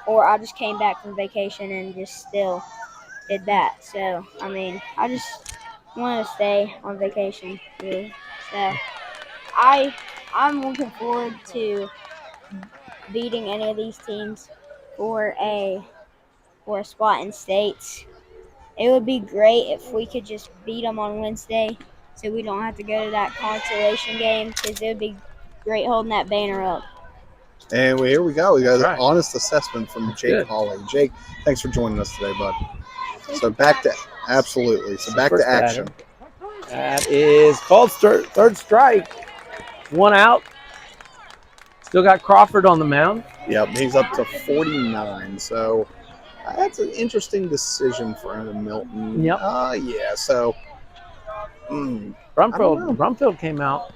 or I just came back from vacation and just still did that. So I mean, I just want to stay on vacation really. So I'm looking forward to beating any of these teams for a spot in states. It would be great if we could just beat them on Wednesday, so we don't have to go to that consolation game, because it would be great holding that banner up. And here we go. We got That's an honest assessment from That's Jake good. Hawley. Jake, thanks for joining us today, bud. So back to First action. batter. That is called third strike. 1 out. Still got Crawford on the mound. Yep, he's up to 49. So that's an interesting decision for Ona-Milton. Yep. Yeah. So Brumfield came out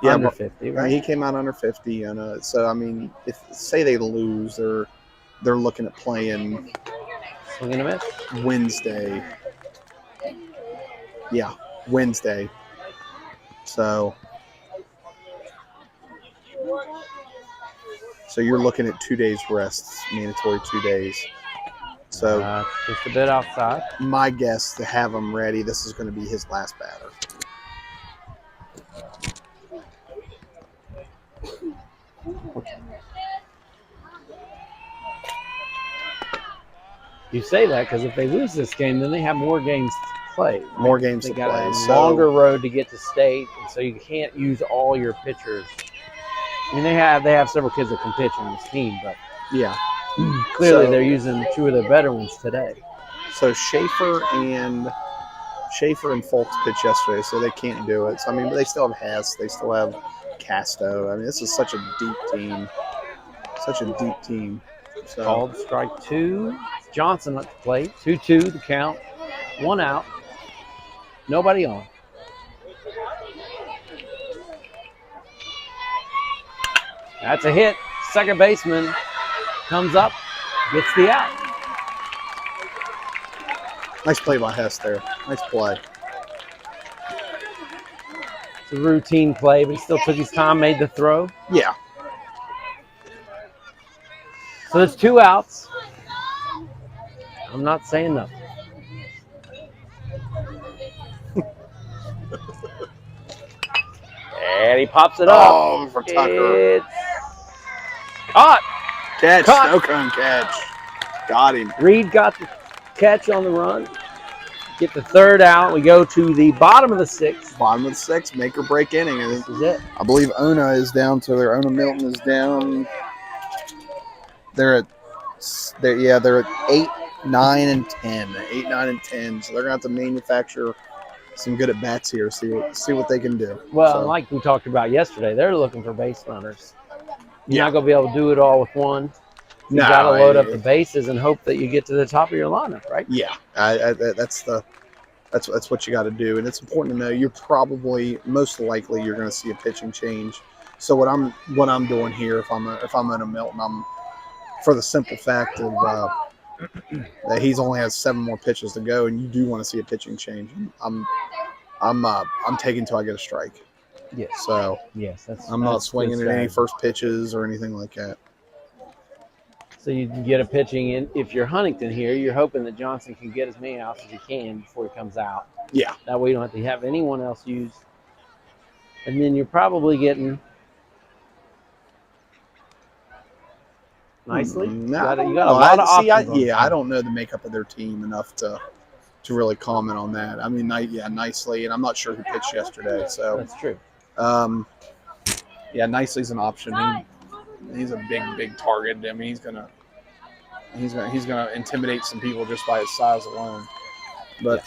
under 50, right? He came out under 50, and so I mean, if say they lose, they're looking at playing Swing and a miss. Wednesday. Yeah, Wednesday. So you're looking at 2 days rest, mandatory 2 days. So just a bit outside. My guess to have him ready, this is going to be his last batter. You say that because if they lose this game, then they have more games to play. Right? More games they to got play. a longer road to get to state, and so you can't use all your pitchers. I mean, they have several kids that can pitch on this team, but yeah, clearly they're using 2 of their better ones today. So Schaefer and Folks pitched yesterday, so they can't do it. So I mean, but they still have Hess, they still have Casto. I mean, this is such a deep team. So Called strike 2. Johnson at the plate. 2-2 the count. 1 out. Nobody on. That's a hit. Second baseman comes up, gets the out. Nice play by Hess there. Nice play. It's a routine play, but he still took his time, made the throw. Yeah. So there's 2 outs. I'm not saying nothing. And he pops it up. Oh, for Tucker. It's caught. Catch. Caught. No cone catch. Got him. Reed got the catch on the run. Get the 3rd out. We go to the bottom of the 6th. Bottom of the 6th, make or break inning. And This is it. I believe Ona-Milton is down. They're at 8, 9, and 10. 8, 9, and 10. So they're gonna have to manufacture some good at bats here. See what they can do. Well, like we talked about yesterday, they're looking for base runners. You're not gonna be able to do it all with one. You got to load up the bases and hope that you get to the top of your lineup, right? Yeah, that's what you got to do, and it's important to know. You're probably most likely you're going to see a pitching change. So what I'm doing here, if I'm Ona-Milton, I'm for the simple fact of that he's only has 7 more pitches to go, and you do want to see a pitching change. I'm taking till I get a strike. Yes. So yes, I'm not swinging at any first pitches or anything like that. So you can get a pitching in. If you're Huntington here, you're hoping that Johnson can get as many outs as he can before he comes out. Yeah. That way you don't have to have anyone else use. And then you're probably getting nicely. You got a lot of options. I don't know the makeup of their team enough to really comment on that. I mean, nicely, and I'm not sure who pitched yesterday. So that's true. Yeah, Nicely's an option. He's a big target. I mean, he's gonna intimidate some people just by his size alone. But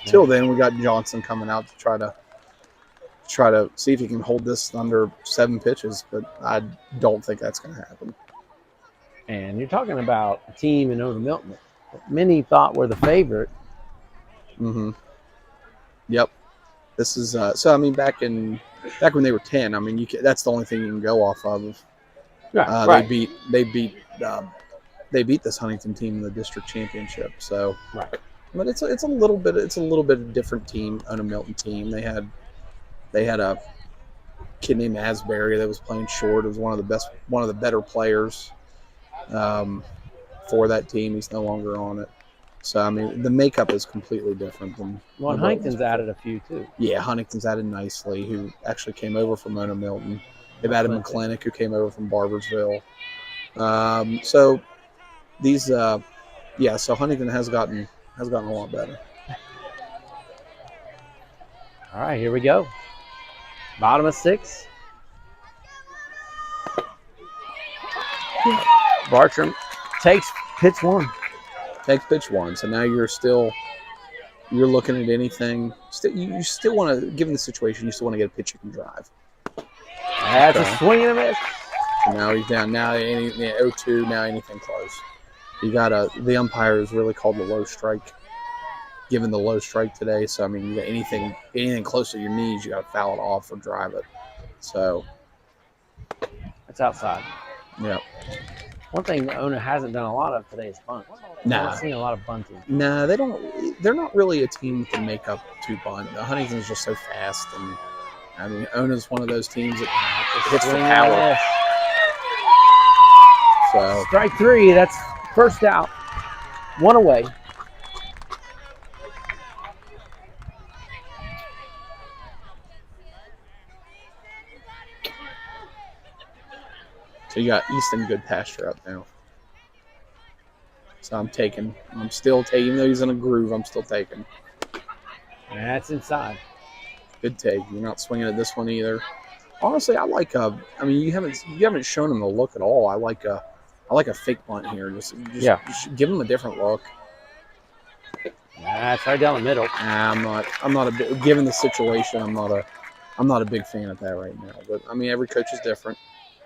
till then, we got Johnson coming out to try to see if he can hold this under 7 pitches. But I don't think that's going to happen. And you're talking about a team in Ona-Milton that many thought were the favorite. Mm-hmm. Yep. This is so. I mean, back when they were 10, I mean, that's the only thing you can go off of. Right. They beat this Huntington team in the district championship. So, right. But it's a little bit a different team. Ona-Milton team. They had a kid named Asbury that was playing short. It was one of the better players for that team. He's no longer on it. So, I mean, the makeup is completely different than. Well, Huntington's added a few too. Yeah, Huntington's added Nicely, who actually came over from Ona-Milton. They've added McClintock, who came over from Barbersville. So these, so Huntington has gotten a lot better. All right, here we go. Bottom of 6. Bartram takes pitch 1. Takes pitch 1. So now you're looking at anything. You still want to, given the situation, you still want to get a pitch you can drive. That's a swing and a miss. So now he's down. Now 0-2. Now anything close. The umpire has really called the low strike. Given the low strike today, so I mean, you got anything close to your knees, you got to foul it off or drive it. So it's outside. Yeah. One thing the owner hasn't done a lot of today is bunt. Nah. I've seen a lot of bunting. Nah, they don't. They're not really a team with the makeup to bunt. Huntington's just so fast, and I mean, Ona's one of those teams that hits for power. So strike 3. That's first out. 1 away. So you got Easton Good Pasture up now. So I'm still taking, even though he's in a groove, I'm still taking. That's inside. Good take. You're not swinging at this one either. Honestly, I like I mean, you haven't shown him the look at all. I like a fake bunt here. Just give him a different look. That's right down the middle. Nah, I'm not given the situation, I'm not a big fan of that right now. But I mean, every coach is different.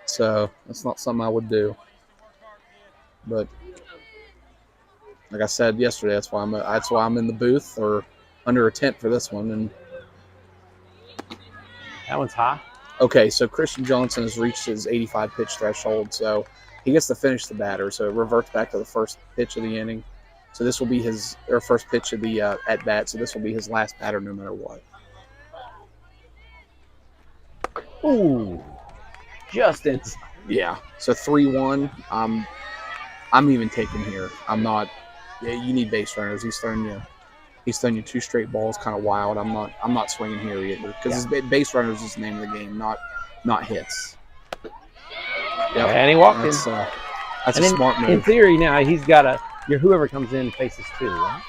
So that's not something I would do. But like I said yesterday, that's why I'm in the booth or under a tent for this one. And that one's high. Okay, so Christian Johnson has reached his 85 pitch threshold, so he gets to finish the batter. So it reverts back to the first pitch of the inning. So this will be his first pitch of the at bat. So this will be his last batter, no matter what. Ooh. Just inside. Yeah. So 3-1. I'm even taking here. I'm not. Yeah, you need base runners. He's throwing you 2 straight balls, kind of wild. I'm not swinging here either because base runners is the name of the game, not hits. Yep. And he walked in. That's a smart move. In theory, now he's got whoever comes in faces 2, right?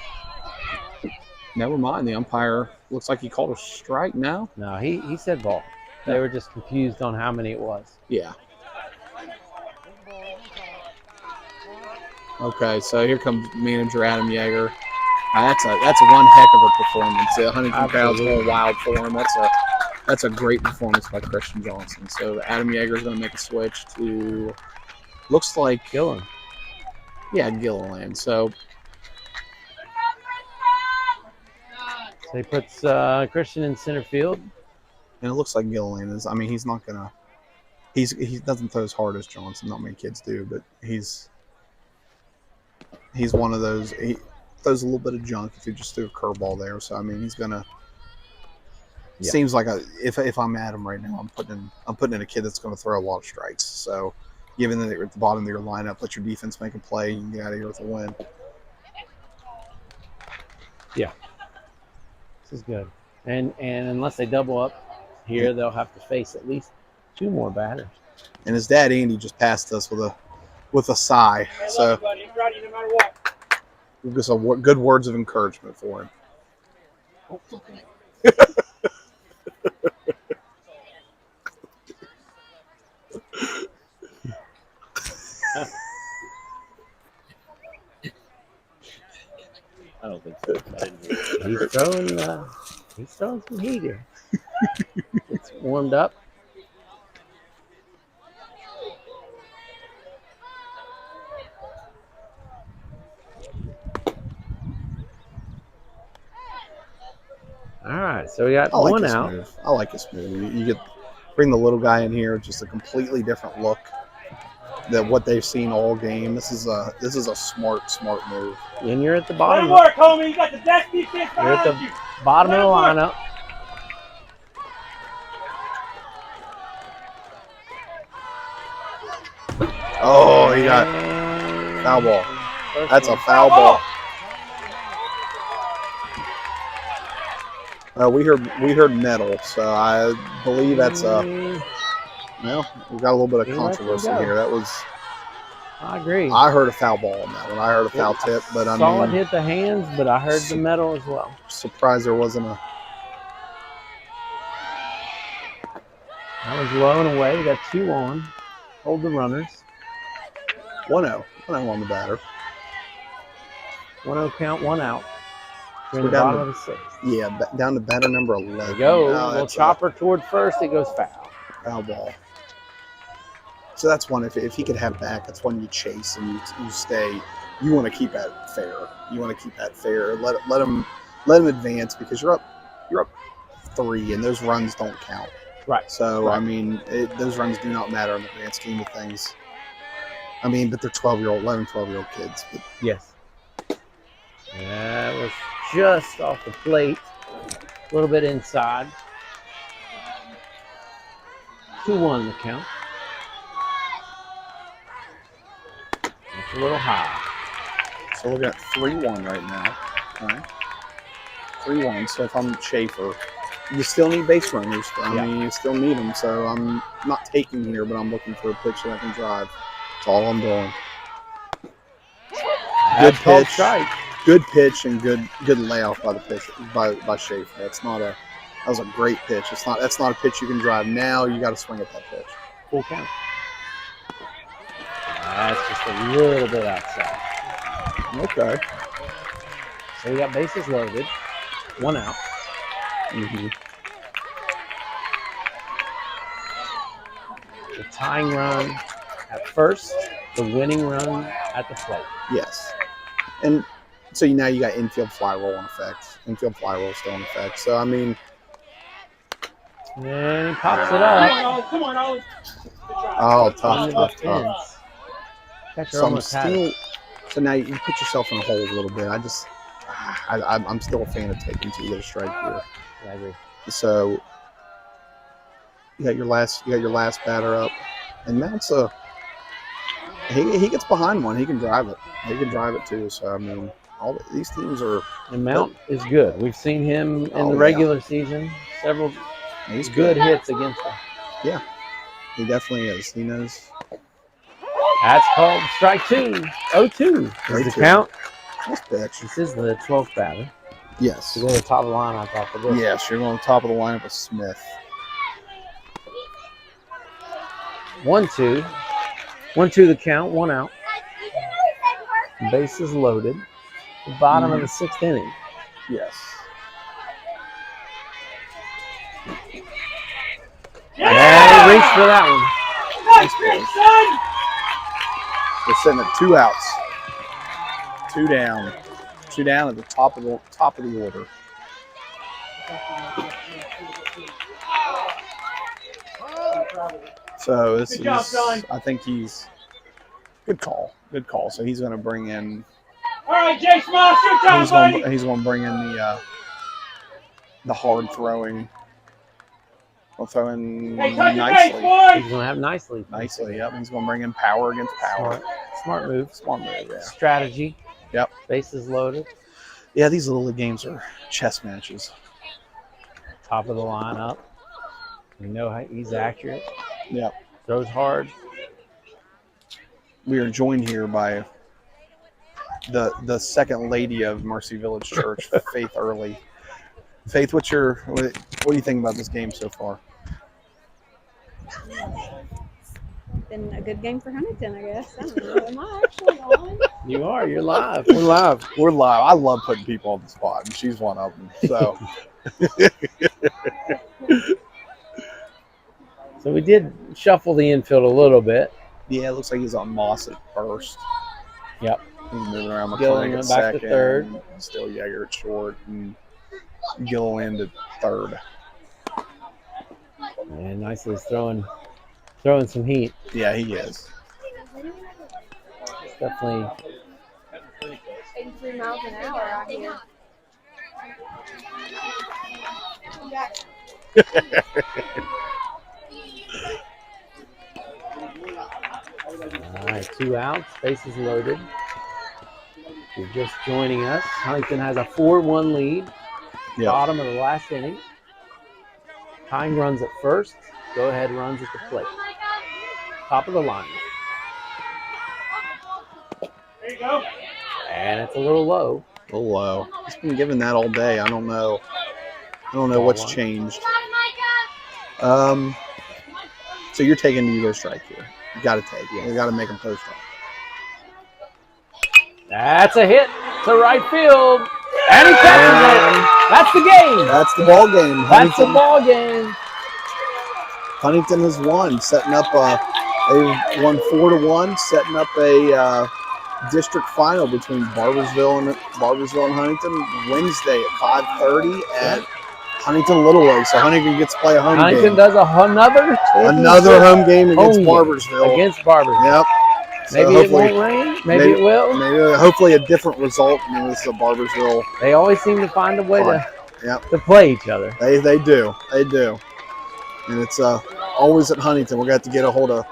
Never mind. The umpire looks like he called a strike now. No, he said ball. They were just confused on how many it was. Yeah. Okay, so here comes manager Adam Yeager. That's one heck of a performance. The Huntington crowd's going wild for him. That's a great performance by Christian Johnson. So Adam Yeager is going to make a switch to, looks like Gillen. Yeah, Gilliland. So he puts Christian in center field. And it looks like Gilliland is. I mean, he's not gonna. He doesn't throw as hard as Johnson. Not many kids do, but he's one of those. He throws a little bit of junk if he just threw a curveball there. So I mean, he's gonna. Yeah. Seems like if I'm at him right now, I'm putting in a kid that's going to throw a lot of strikes. So, given that you're at the bottom of your lineup, let your defense make a play. You can get out of here with a win. Yeah, this is good. And unless they double up here, they'll have to face at least 2 more batters. And his dad Andy just passed us with a sigh. So, just good words of encouragement for him. He's throwing some heat here. It's warmed up. All right, so we got I like one this out. move. I like this move. You get bring the little guy in here, just a completely different look than what they've seen all game. This is a smart move. And you're at the Let bottom. him work, homie. You got the best defense You're at behind the you. bottom of the Let him lineup. Oh, he got foul ball. That's a foul ball. We heard metal, so I believe that's a. Well, we got a little bit of He lets him controversy go. here. That was. I agree. I heard a foul ball on that one. I heard a foul tip, but I saw it mean, hit the hands, but I heard the metal as well. surprised there wasn't a. That was low and away. We got 2 on. Hold the runners. 1-0. 1-0 on the batter. 1-0 count, 1 out. We're in We're the down bottom to- of the 6th. Yeah, down to batter number 11. There we go. Oh, Little that's a chopper toward first. It goes foul. foul ball. So that's one. If he could have back, that's one you chase and you stay. You want to keep that fair. You want to keep that fair. Let him advance because you're up 3 and those runs don't count. Right. So Right. I mean, those runs do not matter in the grand scheme of things. I mean, but they're 12-year-old kids. But Yes. That was just off the plate. A little bit inside. 2-1 the count. It's a little high. so we're at 3-1 right now. All right. 3-1. So if I'm Schaefer, you still need base runners. I Yeah. mean, you still need them. So I'm not taking here, but I'm looking for a pitch that I can drive. That's all I'm doing. That's called pitch. strike. Good pitch and good layoff by the pitch by Schaefer. That was a great pitch. That's not a pitch you can drive. Now you got to swing at that pitch. Full count. That's just a little bit outside. Okay. So we got bases loaded. 1 out. Mm-hmm. The tying run at first. The winning run at the plate. Yes. And so now you got infield fly roll in effect. Infield fly roll still in effect. So I mean, And he pops it up. Come on, Ollie. oh, tough. Under the fence. Catcher So I'm almost had it. so now you put yourself in a hole a little bit. I'm still a fan of taking to get a strike here. I agree. So you got your last batter up, and Mount's he gets behind one. He can drive it. He can drive it too. So I mean, these teams are. And Mount is good. We've seen him in Oh, the yeah. regular season. Several He's good hits against him. He definitely is. He knows. That's called strike 2. 0-2 is Strike the 2. count. Nice pitch. This is the 12th batter. Yes. To go to the top of the line, I thought for this. Yes, you're going top of the lineup with Smith. 1-2. 1-2 the count. 1 out. Bases loaded. The bottom of the 6th inning. Yes. And he reached for that one. Nice pitch, son. We're sitting at 2 outs. 2 down. 2 down at the top of the order. So this Good job, is, son. I think he's good call. Good call. So he's going to bring in. All right, Jay Smoss, your time, buddy. He's going to bring in the hard throwing. Well, throwing Hey, touch your base, nicely. He's boy. going to have nicely. Nicely, yep. He's going to bring in power against power. Smart move. Smart move, yeah. Strategy. Yep. Bases loaded. Yeah, these little games are chess matches. Top of the lineup. You know how he's accurate. Yep. Throws hard. We are joined here by the second lady of Mercy Village Church, Faith Early. Faith, what do you think about this game so far? Been a good game for Huntington, I guess. I don't know. Am I actually on? You are. You're live. We're live. I love putting people on the spot, and she's one of them. So So we did shuffle the infield a little bit. Yeah, it looks like he's on Moss at first. Yep. He's moving around Gillen McCormick at went back to second. third. Still Yeager at short, and Gillen at third. And nicely throwing some heat. Yeah, he is. It's definitely 83 miles an hour out here. all right. 2 outs. Bases loaded. If you're just joining us, Huntington has a 4-1 lead. Yep. Bottom of the last inning. Tying runs at first. Go ahead runs at the plate. Top of the line. There you go. And it's a little low. A little low. He's been given that all day. I don't know what's changed. So you're taking either strike here. You got to take. You got to make him post up. That's a hit to right field. And he catches it. That's the game. That's the ball game. That's the ball game. Huntington has won, setting up they won 4-1, setting up a district final between Barbersville and Huntington Wednesday at 5:30 at Huntington Little League. So Huntington gets to play a home Huntington game. does Another home game against Barbersville. Against Barbersville. Yep. Maybe it won't rain. Maybe it will. Maybe hopefully a different result than this is a Barbersville. They always seem to find a way to play each other. They do. And it's always at Huntington. We're going to have to get a hold of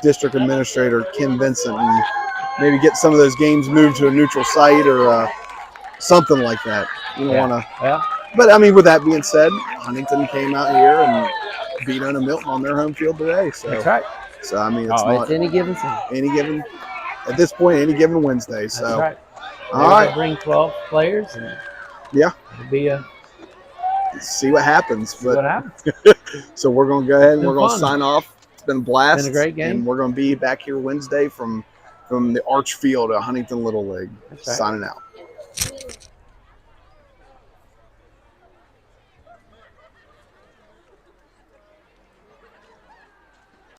District Administrator Kim Vincent and maybe get some of those games moved to a neutral site or something like that. You don't want to. Yeah. But, I mean, with that being said, Huntington came out here and beat Ona-Milton on their home field today. So, that's right. So, I mean, it's any given Sunday. At this point, any given Wednesday. So, that's right. All right. Bring 12 players. And it'll be see what happens. What happens. So we're going to go ahead and we're going to sign off. It's been a blast. Been a great game. And we're going to be back here Wednesday from the Arch Field at Huntington Little League. That's right. Signing out.